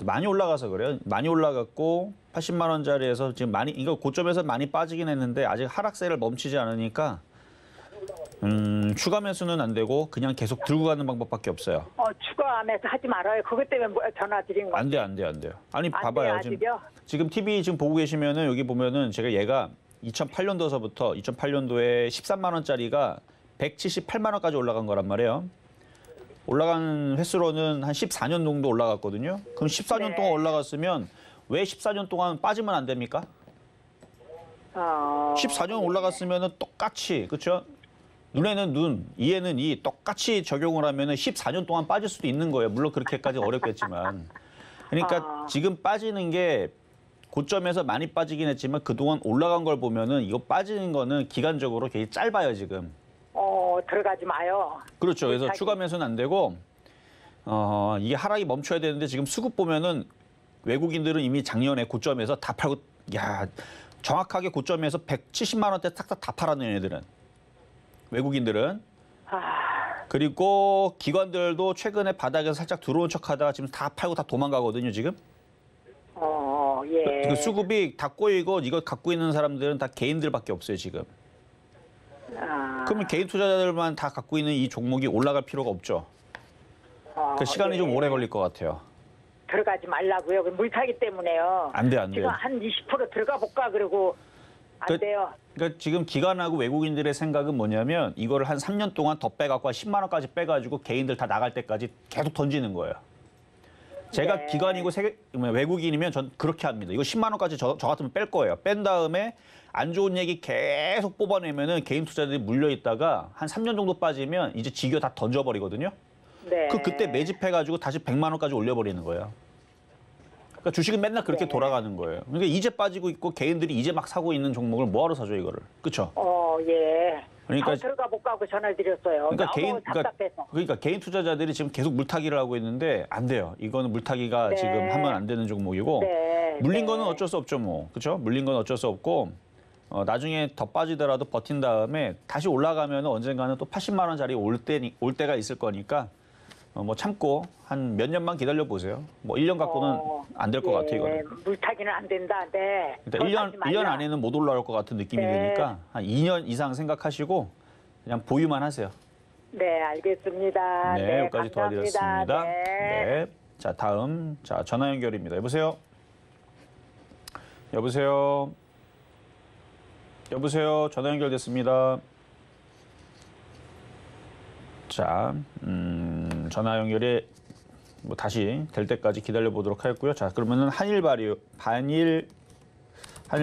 많이 올라가서 그래요. 많이 올라갔고 80만 원짜리에서 지금 많이 이거 고점에서 많이 빠지긴 했는데 아직 하락세를 멈추지 않으니까 추가 매수는 안 되고 그냥 계속 들고 가는 방법밖에 없어요. 추가하면서 하지 말아요. 그것 때문에 전화 드린 거. 안 돼요. 아니 안 봐봐요. 돼요, 아직요? 지금 TV 지금 보고 계시면은 여기 보면은 제가 얘가 2008년도서부터 2008년도에 13만 원짜리가 178만 원까지 올라간 거란 말이에요. 올라간 횟수로는 한 14년 정도 올라갔거든요. 그럼 14년 네. 동안 올라갔으면 왜 14년 동안 빠지면 안 됩니까? 14년 올라갔으면은 똑같이, 그렇죠? 눈에는 눈, 이에는 이 똑같이 적용을 하면은 14년 동안 빠질 수도 있는 거예요. 물론 그렇게까지 어렵겠지만. 그러니까 지금 빠지는 게 고점에서 많이 빠지긴 했지만 그동안 올라간 걸 보면은 이거 빠지는 거는 기간적으로 되게 짧아요, 지금. 들어가지 마요. 그렇죠. 그래서 추가 매수는 안 되고 이게 하락이 멈춰야 되는데 지금 수급 보면은 외국인들은 이미 작년에 고점에서 다 팔고, 야, 정확하게 고점에서 170만 원대 싹싹 다 팔았네요, 얘네들은. 외국인들은. 그리고 기관들도 최근에 바닥에서 살짝 들어온 척하다가 지금 다 팔고 다 도망가거든요, 지금. 예. 그 수급이 다 꼬이고 이걸 갖고 있는 사람들은 다 개인들밖에 없어요, 지금. 그러면 개인 투자자들만 다 갖고 있는 이 종목이 올라갈 필요가 없죠. 그 시간이 좀 오래 걸릴 것 같아요. 들어가지 말라고요. 물타기 때문에요. 안 돼요. 지금 한 20% 들어가 볼까 그러고 안 돼요. 그러니까 지금 기관하고 외국인들의 생각은 뭐냐면 이거를 한 3년 동안 더 빼갖고 한 10만 원까지 빼가지고 개인들 다 나갈 때까지 계속 던지는 거예요. 제가 네. 기관이고 외국인이면 전 그렇게 합니다. 이거 10만 원까지 저 같으면 뺄 거예요. 뺀 다음에 안 좋은 얘기 계속 뽑아내면은 개인 투자들이 물려 있다가 한 3년 정도 빠지면 이제 지겨 다 던져버리거든요. 네. 그때 매집해가지고 다시 100만 원까지 올려버리는 거예요. 그러니까 주식은 맨날 그렇게 돌아가는 거예요. 그러니까 이제 빠지고 있고 개인들이 이제 막 사고 있는 종목을 뭐하러 사줘 이거를. 그렇죠? 예. 그러니까 들어가 볼까 하고 전화를 드렸어요. 너무 답답해서. 그러니까 개인 투자자들이 지금 계속 물타기를 하고 있는데 안 돼요. 이거는 물타기가 네. 지금 하면 안 되는 종목이고 네. 물린 거는 어쩔 수 없죠, 뭐. 그렇죠? 물린 건 어쩔 수 없고 나중에 더 빠지더라도 버틴 다음에 다시 올라가면 언젠가는 또 80만 원짜리 올 때가 있을 거니까 뭐 참고 한 몇 년만 기다려 보세요. 뭐 1년 갖고는 안 될 것 같아요, 이거는. 물타기는 안 된다. 네. 일단 1년 안에는 못 올라올 것 같은 느낌이 드니까 한 2년 이상 생각하시고 그냥 보유만 하세요. 네, 알겠습니다. 네, 여기까지 감사합니다. 도와드렸습니다. 네. 자, 다음. 자, 전화 연결입니다. 여보세요? 여보세요? 여보세요? 전화 연결됐습니다. 자, 전화 연결이 뭐 다시 될 때까지 기다려 보도록 하겠고요. 자, 그러면은 한일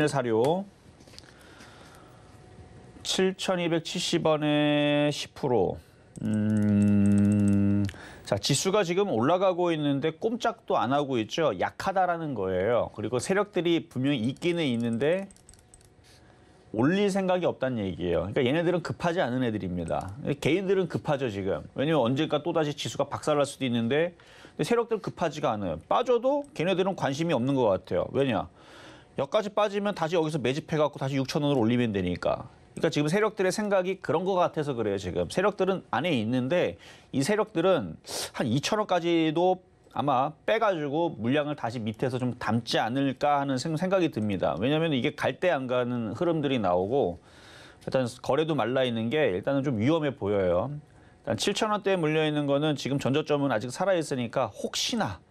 사료 7,270원에 10%. 자, 지수가 지금 올라가고 있는데 꼼짝도 안 하고 있죠. 약하다라는 거예요. 그리고 세력들이 분명히 있기는 있는데 올릴 생각이 없다는 얘기예요. 그러니까 얘네들은 급하지 않은 애들입니다. 개인들은 급하죠, 지금. 왜냐면 언젠가 또다시 지수가 박살날 수도 있는데 근데 세력들은 급하지가 않아요. 빠져도 걔네들은 관심이 없는 것 같아요. 왜냐? 여기까지 빠지면 다시 여기서 매집해갖고 다시 6,000원으로 올리면 되니까. 그러니까 지금 세력들의 생각이 그런 것 같아서 그래요, 지금. 세력들은 안에 있는데 이 세력들은 한 2,000원까지도 아마 빼가지고 물량을 다시 밑에서 좀 담지 않을까 하는 생각이 듭니다. 왜냐하면 이게 갈 때 안 가는 흐름들이 나오고 일단 거래도 말라 있는 게 일단은 좀 위험해 보여요. 일단 7,000원대에 물려 있는 거는 지금 전저점은 아직 살아 있으니까 혹시나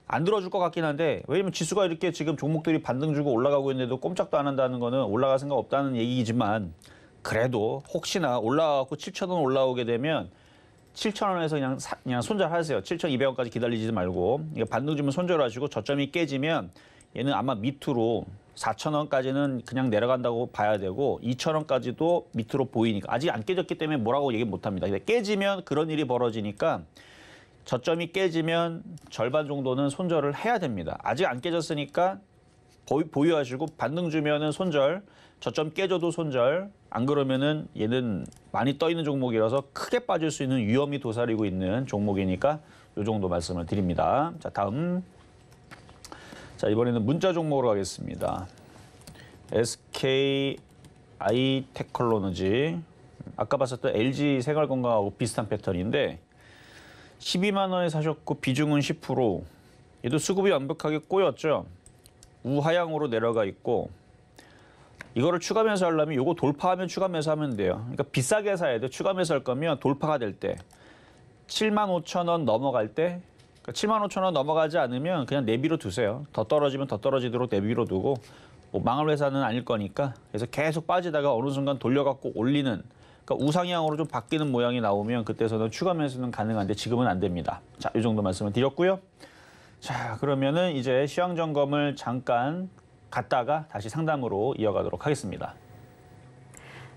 안 들어줄 것 같긴 한데 왜냐면 지수가 이렇게 지금 종목들이 반등 주고 올라가고 있는데도 꼼짝도 안 한다는 거는 올라갈 생각 없다는 얘기지만 그래도 혹시나 올라가고 7,000원 올라오게 되면 7,000원에서 그냥 손절하세요. 7,200원까지 기다리지 말고. 반등 주면 손절하시고 저점이 깨지면 얘는 아마 밑으로 4,000원까지는 그냥 내려간다고 봐야 되고 2,000원까지도 밑으로 보이니까 아직 안 깨졌기 때문에 뭐라고 얘기 못 합니다. 근데 깨지면 그런 일이 벌어지니까 저점이 깨지면 절반 정도는 손절을 해야 됩니다. 아직 안 깨졌으니까 보유하시고 반등 주면은 손절, 저점 깨져도 손절, 안 그러면은 얘는 많이 떠 있는 종목이라서 크게 빠질 수 있는 위험이 도사리고 있는 종목이니까 이 정도 말씀을 드립니다. 자, 다음. 자, 이번에는 문자 종목으로 가겠습니다. SKI 테크놀로지. 아까 봤었던 LG 생활건강하고 비슷한 패턴인데 12만 원에 사셨고 비중은 10%. 얘도 수급이 완벽하게 꼬였죠. 우하향으로 내려가 있고 이거를 추가 매수하려면 요거 돌파하면 추가 매수하면 돼요. 그러니까 비싸게 사야 돼. 추가 매수할 거면 돌파가 될 때 75,000원 넘어갈 때 75,000원 넘어가지 않으면 그냥 내비로 두세요. 더 떨어지면 더 떨어지도록 내비로 두고 뭐 망할 회사는 아닐 거니까 그래서 계속 빠지다가 어느 순간 돌려갖고 올리는 그러니까 우상향으로 좀 바뀌는 모양이 나오면 그때서는 추가 매수는 가능한데 지금은 안 됩니다. 자, 이 정도 말씀을 드렸고요. 자, 그러면은 이제 시황 점검을 잠깐 갔다가 다시 상담으로 이어가도록 하겠습니다.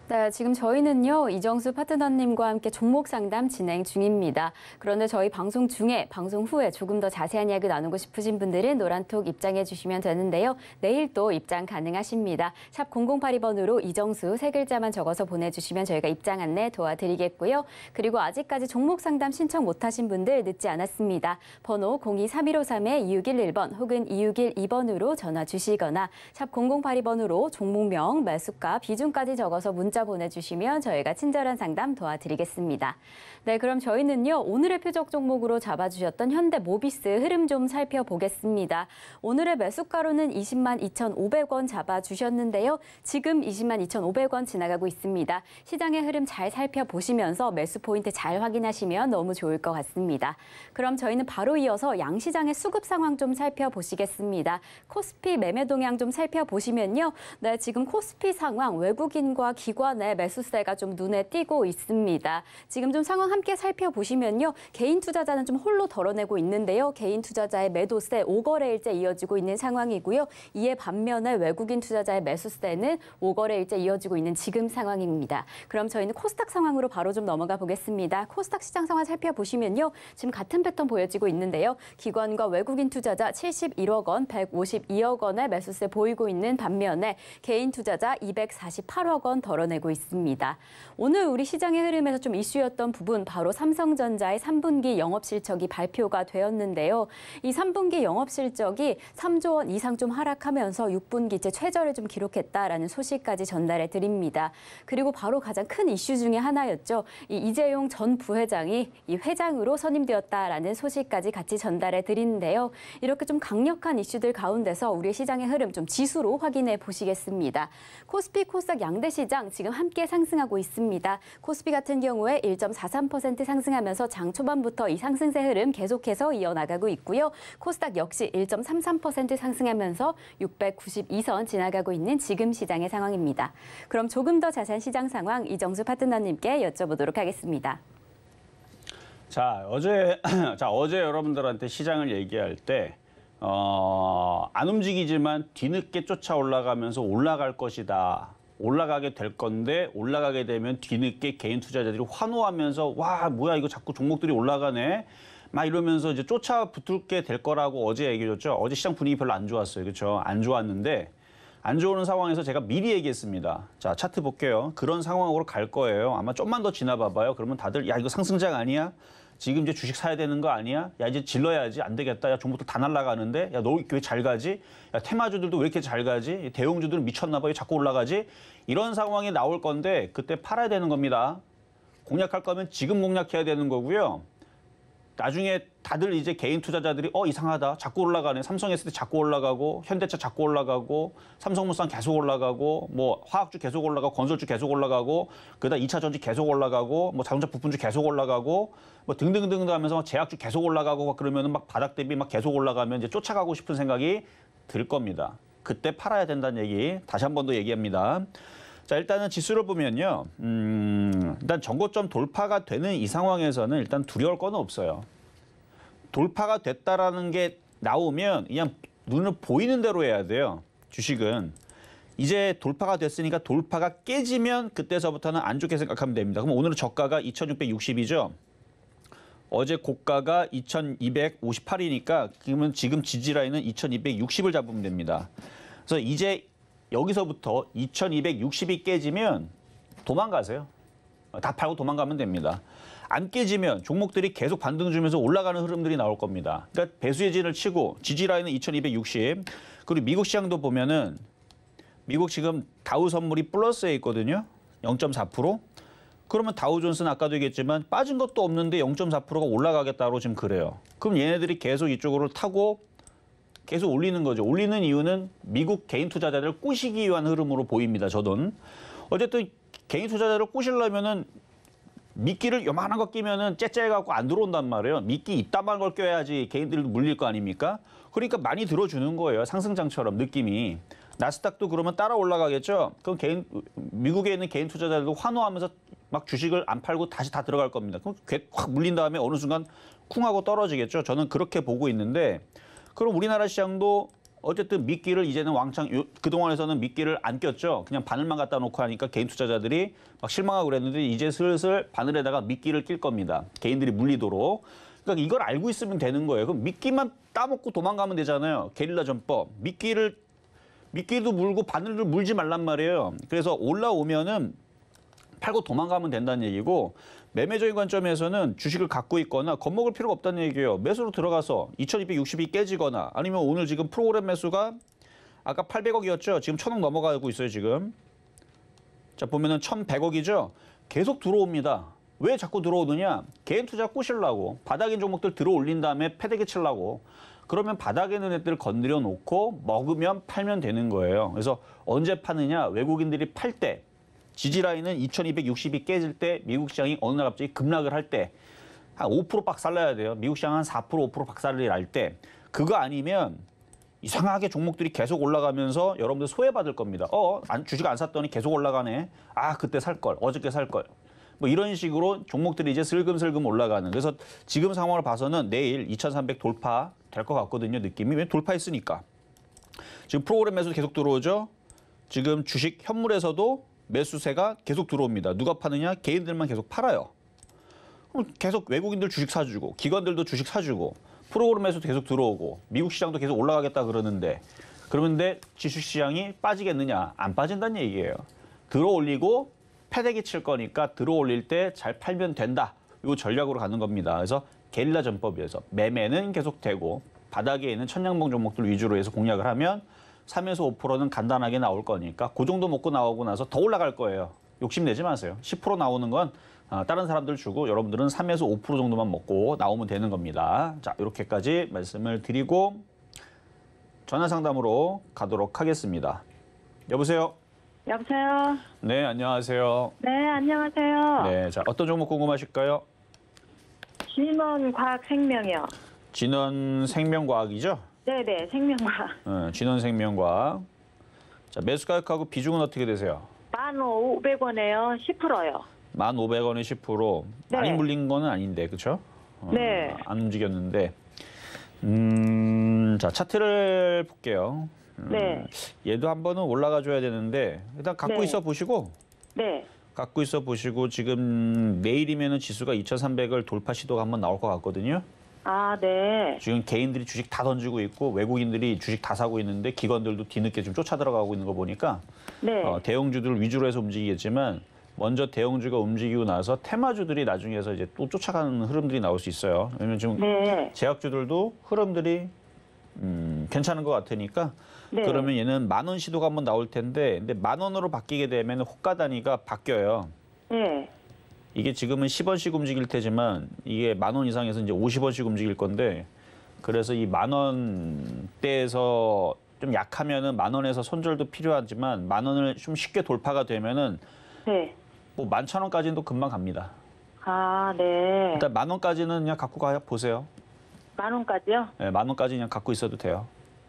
네, 지금 저희는요, 이정수 파트너님과 함께 종목 상담 진행 중입니다. 그런데 저희 방송 중에, 방송 후에 조금 더 자세한 이야기 나누고 싶으신 분들은 노란톡 입장해 주시면 되는데요. 내일 또 입장 가능하십니다. 샵 0082번으로 이정수 세 글자만 적어서 보내주시면 저희가 입장 안내 도와드리겠고요. 그리고 아직까지 종목 상담 신청 못하신 분들 늦지 않았습니다. 번호 023153-2611번 혹은 2612번으로 전화 주시거나 샵 0082번으로 종목명, 매수가, 비중까지 적어서 문자 보내주시면 저희가 친절한 상담 도와드리겠습니다. 네, 그럼 저희는요, 오늘의 표적 종목으로 잡아주셨던 현대모비스 흐름 좀 살펴보겠습니다. 오늘의 매수가로는 20만 2,500원 잡아주셨는데요. 지금 20만 2,500원 지나가고 있습니다. 시장의 흐름 잘 살펴보시면서 매수 포인트 잘 확인하시면 너무 좋을 것 같습니다. 그럼 저희는 바로 이어서 양시장의 수급 상황 좀 살펴보시겠습니다. 코스피 매매 동향 좀 살펴보시면요. 네, 지금 코스피 상황 외국인과 기관의 매수세가 좀 눈에 띄고 있습니다. 지금 좀 상황 함께 살펴보시면요. 개인 투자자는 좀 홀로 덜어내고 있는데요. 개인 투자자의 매도세 5거래일째 이어지고 있는 상황이고요. 이에 반면에 외국인 투자자의 매수세는 5거래일째 이어지고 있는 지금 상황입니다. 그럼 저희는 코스닥 상황으로 바로 좀 넘어가 보겠습니다. 코스닥 시장 상황 살펴보시면요. 지금 같은 패턴 보여지고 있는데요. 기관과 외국인 투자자 71억 원, 152억 원의 매수세 보이고 있는 반면에 개인 투자자 248억 원 덜어내고 있습니다. 오늘 우리 시장의 흐름에서 좀 이슈였던 부분 바로 삼성전자의 3분기 영업실적이 발표가 되었는데요. 이 3분기 영업실적이 3조 원 이상 좀 하락하면서 6분기째 최저를 좀 기록했다라는 소식까지 전달해 드립니다. 그리고 바로 가장 큰 이슈 중에 하나였죠. 이 이재용 전 부회장이 이 회장으로 선임되었다라는 소식까지 같이 전달해 드리는데요. 이렇게 좀 강력한 이슈들 가운데서 우리 시장의 흐름 좀 지수로 확인해 보시겠습니다. 코스피, 코스닥 양대 시장 지금 함께 상승하고 있습니다. 코스피 같은 경우에 1.43% 상승하면서 장 초반부터 이 상승세 흐름 계속해서 이어나가고 있고요. 코스닥 역시 1.33% 상승하면서 692선 지나가고 있는 지금 시장의 상황입니다. 그럼 조금 더 자세한 시장 상황 이정수 파트너님께 여쭤보도록 하겠습니다. 자, 어제 여러분들한테 시장을 얘기할 때 안 움직이지만 뒤늦게 쫓아 올라가면서 올라갈 것이다. 올라가게 될 건데 올라가게 되면 뒤늦게 개인 투자자들이 환호하면서 와, 뭐야 이거 자꾸 종목들이 올라가네. 막 이러면서 이제 쫓아붙게 될 거라고 어제 얘기해줬죠. 어제 시장 분위기 별로 안 좋았어요. 그렇죠? 안 좋았는데 안 좋은 상황에서 제가 미리 얘기했습니다. 자, 차트 볼게요. 그런 상황으로 갈 거예요. 아마 좀만 더 지나봐봐요. 그러면 다들 야, 이거 상승장 아니야? 지금 이제 주식 사야 되는 거 아니야? 야, 이제 질러야지. 안 되겠다. 야, 종목들 다 날아가는데? 야, 너 왜 잘 가지? 야, 테마주들도 왜 이렇게 잘 가지? 대형주들은 미쳤나 봐. 왜 자꾸 올라가지? 이런 상황이 나올 건데 그때 팔아야 되는 겁니다. 공략할 거면 지금 공략해야 되는 거고요. 나중에 다들 이제 개인 투자자들이 이상하다. 자꾸 올라가네. 삼성 했을 때 자꾸 올라가고 현대차 자꾸 올라가고 삼성물산 계속 올라가고 뭐 화학주 계속 올라가고 건설주 계속 올라가고 그다음 2차 전지 계속 올라가고 뭐 자동차 부품주 계속 올라가고 뭐 등등등 하면서 제약주 계속 올라가고 그러면은 막 바닥 대비 막 계속 올라가면 이제 쫓아가고 싶은 생각이 들 겁니다. 그때 팔아야 된다는 얘기 다시 한 번 더 얘기합니다. 자, 일단은 지수를 보면요. 일단 전고점 돌파가 되는 이 상황에서는 일단 두려울 건 없어요. 돌파가 됐다라는 게 나오면 그냥 눈을 보이는 대로 해야 돼요. 주식은. 이제 돌파가 됐으니까 돌파가 깨지면 그때서부터는 안 좋게 생각하면 됩니다. 그럼 오늘은 저가가 2660이죠. 어제 고가가 2258이니까 그러면 지금 지지라인은 2260을 잡으면 됩니다. 그래서 이제 여기서부터 2260이 깨지면 도망가세요. 다 팔고 도망가면 됩니다. 안 깨지면 종목들이 계속 반등 주면서 올라가는 흐름들이 나올 겁니다. 그러니까 배수의 진을 치고 지지라인은 2260. 그리고 미국 시장도 보면은 미국 지금 다우 선물이 플러스에 있거든요. 0.4%. 그러면 다우존스는 아까도 얘기했지만 빠진 것도 없는데 0.4%가 올라가겠다고 지금 그래요. 그럼 얘네들이 계속 이쪽으로 타고 계속 올리는 거죠. 올리는 이유는 미국 개인 투자자들을 꼬시기 위한 흐름으로 보입니다. 저는. 어쨌든 개인 투자자를 꼬시려면은 미끼를 요만한 거 끼면은 째째해갖고 안 들어온단 말이에요. 미끼 이따만 걸 껴야지 개인들도 물릴 거 아닙니까? 그러니까 많이 들어주는 거예요. 상승장처럼 느낌이. 나스닥도 그러면 따라 올라가겠죠. 그럼 미국에 있는 개인 투자자들도 환호하면서 막 주식을 안 팔고 다시 다 들어갈 겁니다. 그럼 확 물린 다음에 어느 순간 쿵 하고 떨어지겠죠. 저는 그렇게 보고 있는데 그럼 우리나라 시장도 어쨌든 미끼를 이제는 왕창 그동안에서는 미끼를 안 꼈죠. 그냥 바늘만 갖다 놓고 하니까 개인 투자자들이 막 실망하고 그랬는데 이제 슬슬 바늘에다가 미끼를 낄 겁니다. 개인들이 물리도록. 그러니까 이걸 알고 있으면 되는 거예요. 그럼 미끼만 따먹고 도망가면 되잖아요. 게릴라 전법. 미끼도 물고 바늘도 물지 말란 말이에요. 그래서 올라오면은 팔고 도망가면 된다는 얘기고 매매적인 관점에서는 주식을 갖고 있거나 겁먹을 필요가 없다는 얘기예요. 매수로 들어가서 2260이 깨지거나 아니면 오늘 지금 프로그램 매수가 아까 800억이었죠. 지금 1000억 넘어가고 있어요, 지금. 자, 보면은 1100억이죠. 계속 들어옵니다. 왜 자꾸 들어오느냐? 개인 투자 꼬시려고. 바닥인 종목들 들어올린 다음에 패대기 치려고. 그러면 바닥에 있는 애들 건드려 놓고 먹으면 팔면 되는 거예요. 그래서 언제 파느냐? 외국인들이 팔 때. 지지라인은 2260이 깨질 때 미국 시장이 어느 날 갑자기 급락을 할 때 한 5% 박살나야 돼요. 미국 시장 한 4% 5% 박살이 날 때 그거 아니면 이상하게 종목들이 계속 올라가면서 여러분들 소외받을 겁니다. 주식 안 샀더니 계속 올라가네. 아, 그때 살 걸. 어저께 살 걸. 뭐 이런 식으로 종목들이 이제 슬금슬금 올라가는. 그래서 지금 상황을 봐서는 내일 2300 돌파 될 것 같거든요. 느낌이. 왜 돌파했으니까. 지금 프로그램 매수 계속 들어오죠. 지금 주식 현물에서도 매수세가 계속 들어옵니다. 누가 파느냐? 개인들만 계속 팔아요. 계속 외국인들 주식 사주고 기관들도 주식 사주고 프로그램 매수도 계속 들어오고 미국 시장도 계속 올라가겠다 그러는데 그러는데 주식시장이 빠지겠느냐? 안 빠진다는 얘기예요. 들어올리고 패대기 칠 거니까 들어올릴 때 잘 팔면 된다. 이 전략으로 가는 겁니다. 그래서 게릴라 전법에서 매매는 계속되고 바닥에 있는 천냥봉 종목들 위주로 해서 공략을 하면 3에서 5%는 간단하게 나올 거니까 그 정도 먹고 나오고 나서 더 올라갈 거예요. 욕심내지 마세요. 10% 나오는 건 다른 사람들 주고 여러분들은 3에서 5% 정도만 먹고 나오면 되는 겁니다. 자, 이렇게까지 말씀을 드리고 전화 상담으로 가도록 하겠습니다. 여보세요? 여보세요? 네, 안녕하세요. 네, 안녕하세요. 네, 자, 어떤 종목 궁금하실까요? 진원과학생명이요. 진원생명과학이죠? 네네, 생명과학. 진원생명과학. 자, 매수 가격하고 비중은 어떻게 되세요? 1,500원에요. 10%요. 1,500원에 10%. 네. 많이 물린 거는 아닌데, 그렇죠? 네. 안 움직였는데. 자, 차트를 볼게요. 네. 얘도 한 번은 올라가 줘야 되는데 일단 갖고 네. 있어 보시고. 네. 갖고 있어 보시고 지금 내일이면은 지수가 2,300을 돌파 시도가 한번 나올 것 같거든요. 아, 네. 지금 개인들이 주식 다 던지고 있고 외국인들이 주식 다 사고 있는데 기관들도 뒤늦게 좀 쫓아 들어가고 있는 거 보니까 네. 대형주들 위주로 해서 움직이겠지만 먼저 대형주가 움직이고 나서 테마주들이 나중에서 이제 또 쫓아가는 흐름들이 나올 수 있어요. 왜냐면 지금 네. 제약주들도 흐름들이 괜찮은 것 같으니까 네. 그러면 얘는 10,000원 시도가 한번 나올 텐데 근데 10,000원으로 바뀌게 되면 호가 단위가 바뀌어요. 네. 이게 지금은 10원씩 움직일 테지만 이게 10,000원 이상에서 이제 50원씩 움직일 건데 그래서 이 10,000원대에서 좀 약하면은 10,000원에서 손절도 필요하지만 10,000원을 좀 쉽게 돌파가 되면은 네. 뭐 11,000원까지는 또 금방 갑니다. 아, 네. 일단 10,000원까지는 그냥 갖고 가 보세요. 10,000원까지요? 네, 10,000원까지 그냥 갖고 있어도 돼요.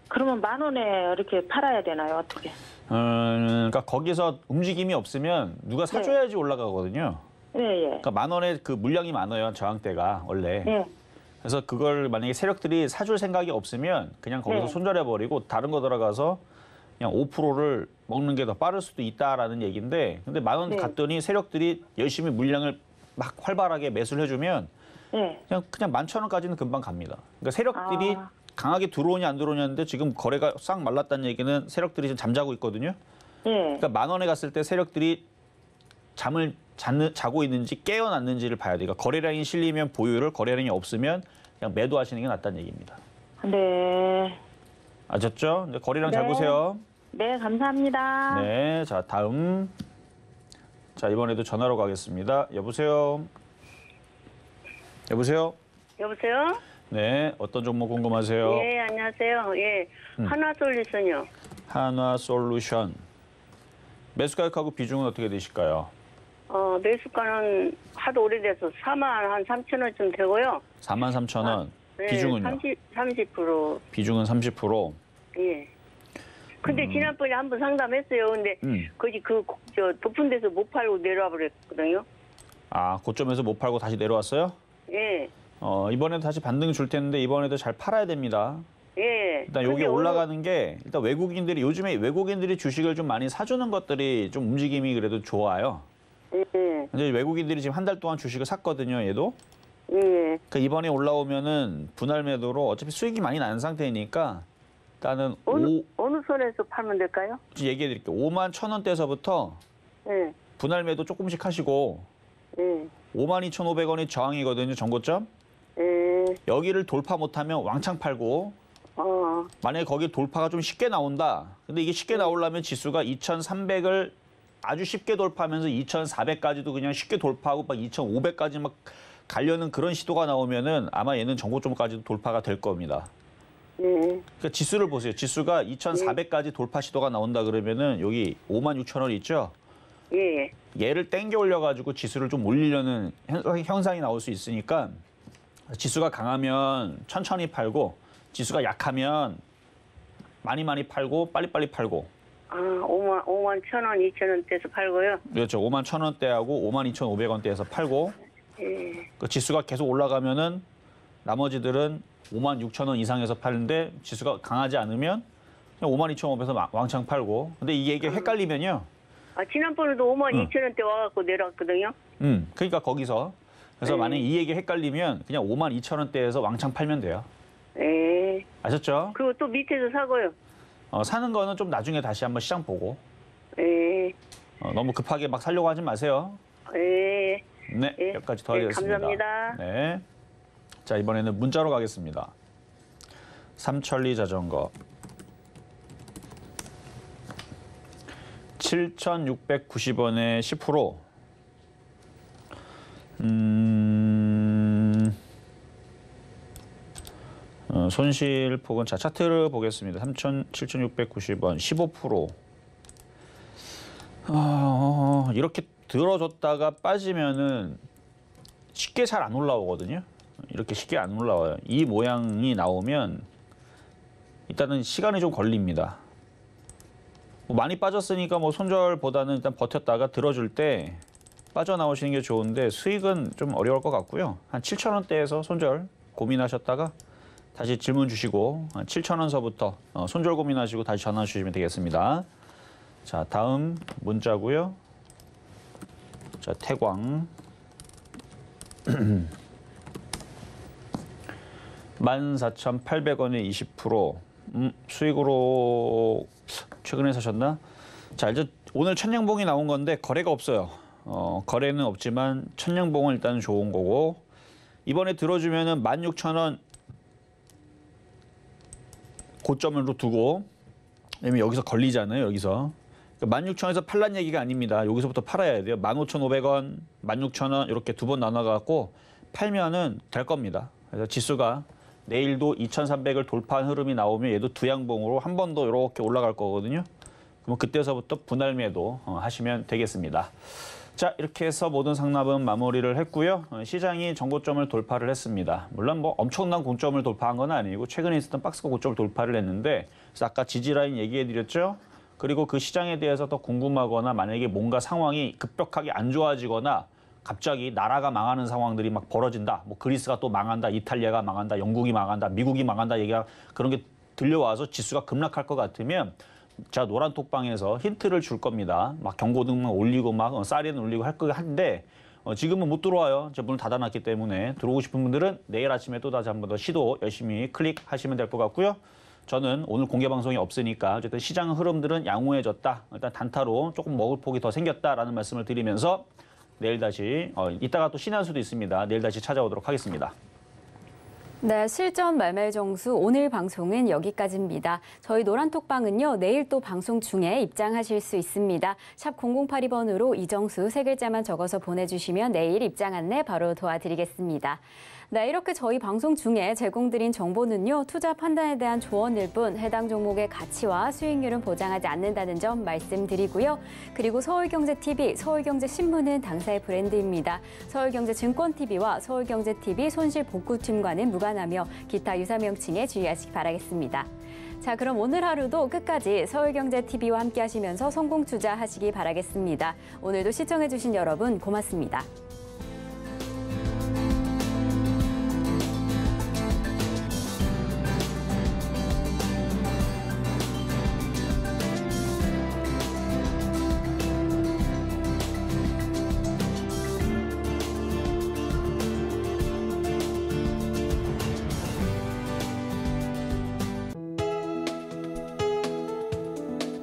그러면 10,000원에 이렇게 팔아야 되나요? 어떻게? 그러니까 거기서 움직임이 없으면 누가 사줘야지 올라가거든요. 네, 예. 그러니까 10,000원에 그 물량이 많아요. 저항대가 원래. 네. 그래서 그걸 만약에 세력들이 사줄 생각이 없으면 그냥 거기서 네. 손절해버리고 다른 거 들어가서 그냥 5%를 먹는 게 더 빠를 수도 있다라는 얘기인데 근데 10,000원 네. 갔더니 세력들이 열심히 물량을 막 활발하게 매수를 해주면 네. 그냥 11,000원까지는 금방 갑니다. 그러니까 세력들이 강하게 들어오냐 안 들어오냐인데 지금 거래가 싹 말랐다는 얘기는 세력들이 지금 잠자고 있거든요. 네. 그러니까 10,000원에 갔을 때 세력들이 잠을 자고 있는지 깨어났는지를 봐야 돼요. 그러니까 거래량이 실리면 보유를, 거래량이 없으면 그냥 매도하시는 게 낫다는 얘기입니다. 네. 아셨죠? 이제 거래량 네. 잘 보세요. 네, 감사합니다. 네, 자 다음. 자 이번에도 전화로 가겠습니다. 여보세요. 여보세요. 여보세요? 네, 어떤 종목 궁금하세요? 예, 안녕하세요. 예, 하나솔루션이요. 한화솔루션. 매수 가격하고 비중은 어떻게 되실까요? 매수가는 하도 오래돼서 43,000원쯤 되고요. 43,000원. 네, 비중은요? 30%. 비중은 30%. 예. 근데 지난번에 한번 상담했어요. 근데 저 높은 데서 못 팔고 내려와 버렸거든요. 아, 고점에서 못 팔고 다시 내려왔어요? 예. 이번에도 다시 반등 줄 텐데 이번에도 잘 팔아야 됩니다. 예. 일단 여기 올라가는 게 일단 요즘에 외국인들이 주식을 좀 많이 사주는 것들이 좀 움직임이 그래도 좋아요. 예. 이제 외국인들이 지금 한 달 동안 주식을 샀거든요, 얘도. 예. 그러니까 이번에 올라오면은 분할 매도로 어차피 수익이 많이 나는 상태니까 일단은 어느 선에서 팔면 될까요? 얘기해 드릴게요. 51,000원대에서부터 예. 분할 매도 조금씩 하시고 예. 52,500원이 저항이거든요, 전고점. 예. 여기를 돌파 못하면 왕창 팔고 만약에 거기 돌파가 좀 쉽게 나온다. 근데 이게 쉽게 나오려면 지수가 2,300을 아주 쉽게 돌파하면서 2,400까지도 그냥 쉽게 돌파하고 막 2,500까지 막 가려는 그런 시도가 나오면은 아마 얘는 전고점까지도 돌파가 될 겁니다. 그러니까 지수를 보세요. 지수가 2,400까지 돌파 시도가 나온다 그러면은 여기 56,000원 있죠? 예. 얘를 땡겨 올려가지고 지수를 좀 올리려는 현상이 나올 수 있으니까 지수가 강하면 천천히 팔고 지수가 약하면 많이 팔고 빨리빨리 팔고. 51,000원, 2,000원대에서 팔고요. 그렇죠. 51,000원대하고 52,500원대에서 팔고. 예. 그 지수가 계속 올라가면은 나머지들은 56,000원 이상에서 파는데 지수가 강하지 않으면 그냥 52,500에서 왕창 팔고. 근데 이게 헷갈리면요. 지난번에도 52,000원대 와갖고 내려왔거든요. 그러니까 거기서. 그래서 만약에 이 얘기 헷갈리면 그냥 52,000원대에서 왕창 팔면 돼요. 예. 아셨죠? 그리고 또 밑에서 사고요. 사는 거는 좀 나중에 다시 한번 시장 보고. 예. 너무 급하게 막 사려고 하지 마세요. 예. 네, 예. 여기까지 도와드리겠습니다. 감사합니다. 네. 자, 이번에는 문자로 가겠습니다. 삼천리 자전거. 7,690원에 10%. 손실폭은 자 차트를 보겠습니다. 7,690원 15%. 이렇게 들어줬다가 빠지면은 쉽게 잘 안 올라오거든요. 이렇게 쉽게 안 올라와요. 이 모양이 나오면 일단은 시간이 좀 걸립니다. 많이 빠졌으니까 뭐 손절보다는 일단 버텼다가 들어줄 때 빠져나오시는 게 좋은데 수익은 좀 어려울 것 같고요. 한 7,000원대에서 손절 고민하셨다가 다시 질문 주시고 7,000원서부터 손절 고민하시고 다시 전화 주시면 되겠습니다. 자, 다음 문자고요. 자, 태광 14,800원에 20%. 수익으로 최근에 사셨나? 자, 이제 오늘 천냥봉이 나온 건데 거래가 없어요. 거래는 없지만 천냥봉은 일단 좋은 거고 이번에 들어주면은 16,000원 고점으로 두고 왜냐면 여기서 걸리잖아요. 여기서 16,000원에서 팔란 얘기가 아닙니다. 여기서부터 팔아야 돼요. 15,500원, 16,000원 이렇게 두 번 나눠갖고 팔면은 될 겁니다. 그래서 지수가 내일도 2,300을 돌파한 흐름이 나오면 얘도 두 양봉으로 한 번 더 이렇게 올라갈 거거든요. 그럼 그때서부터 분할 매도 하시면 되겠습니다. 자, 이렇게 해서 모든 상납은 마무리를 했고요. 시장이 전고점을 돌파를 했습니다. 물론 뭐 엄청난 고점을 돌파한 건 아니고 최근에 있었던 박스가 고점을 돌파를 했는데 그래서 아까 지지라인 얘기해드렸죠. 그리고 그 시장에 대해서 더 궁금하거나 만약에 뭔가 상황이 급격하게 안 좋아지거나 갑자기 나라가 망하는 상황들이 막 벌어진다. 뭐 그리스가 또 망한다. 이탈리아가 망한다. 영국이 망한다. 미국이 망한다. 얘기가 그런 게 들려와서 지수가 급락할 것 같으면 자, 노란톡방에서 힌트를 줄 겁니다. 막 경고등만 올리고 막 사이렌 올리고 할 거 한데 지금은 못 들어와요. 제 문을 닫아놨기 때문에 들어오고 싶은 분들은 내일 아침에 또 다시 한 번 더 시도 열심히 클릭하시면 될 것 같고요. 저는 오늘 공개 방송이 없으니까 어쨌든 시장 흐름들은 양호해졌다. 일단 단타로 조금 먹을 폭이 더 생겼다라는 말씀을 드리면서 내일 다시 이따가 또 신할 수도 있습니다. 내일 다시 찾아오도록 하겠습니다. 네, 실전 말말 정수 오늘 방송은 여기까지입니다. 저희 노란톡방은요, 내일 또 방송 중에 입장하실 수 있습니다. 샵 0082번으로 이정수 세 글자만 적어서 보내주시면 내일 입장 안내 바로 도와드리겠습니다. 네, 이렇게 저희 방송 중에 제공드린 정보는요, 투자 판단에 대한 조언일 뿐 해당 종목의 가치와 수익률은 보장하지 않는다는 점 말씀드리고요. 그리고 서울경제TV, 서울경제신문은 당사의 브랜드입니다. 서울경제증권TV와 서울경제TV 손실복구팀과는 무관하며 기타 유사 명칭에 주의하시기 바라겠습니다. 자, 그럼 오늘 하루도 끝까지 서울경제TV와 함께 하시면서 성공 투자하시기 바라겠습니다. 오늘도 시청해주신 여러분 고맙습니다.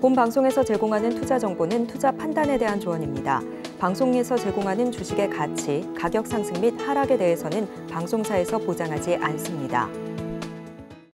본 방송에서 제공하는 투자 정보는 투자 판단에 대한 조언입니다. 방송에서 제공하는 주식의 가치, 가격 상승 및 하락에 대해서는 방송사에서 보장하지 않습니다.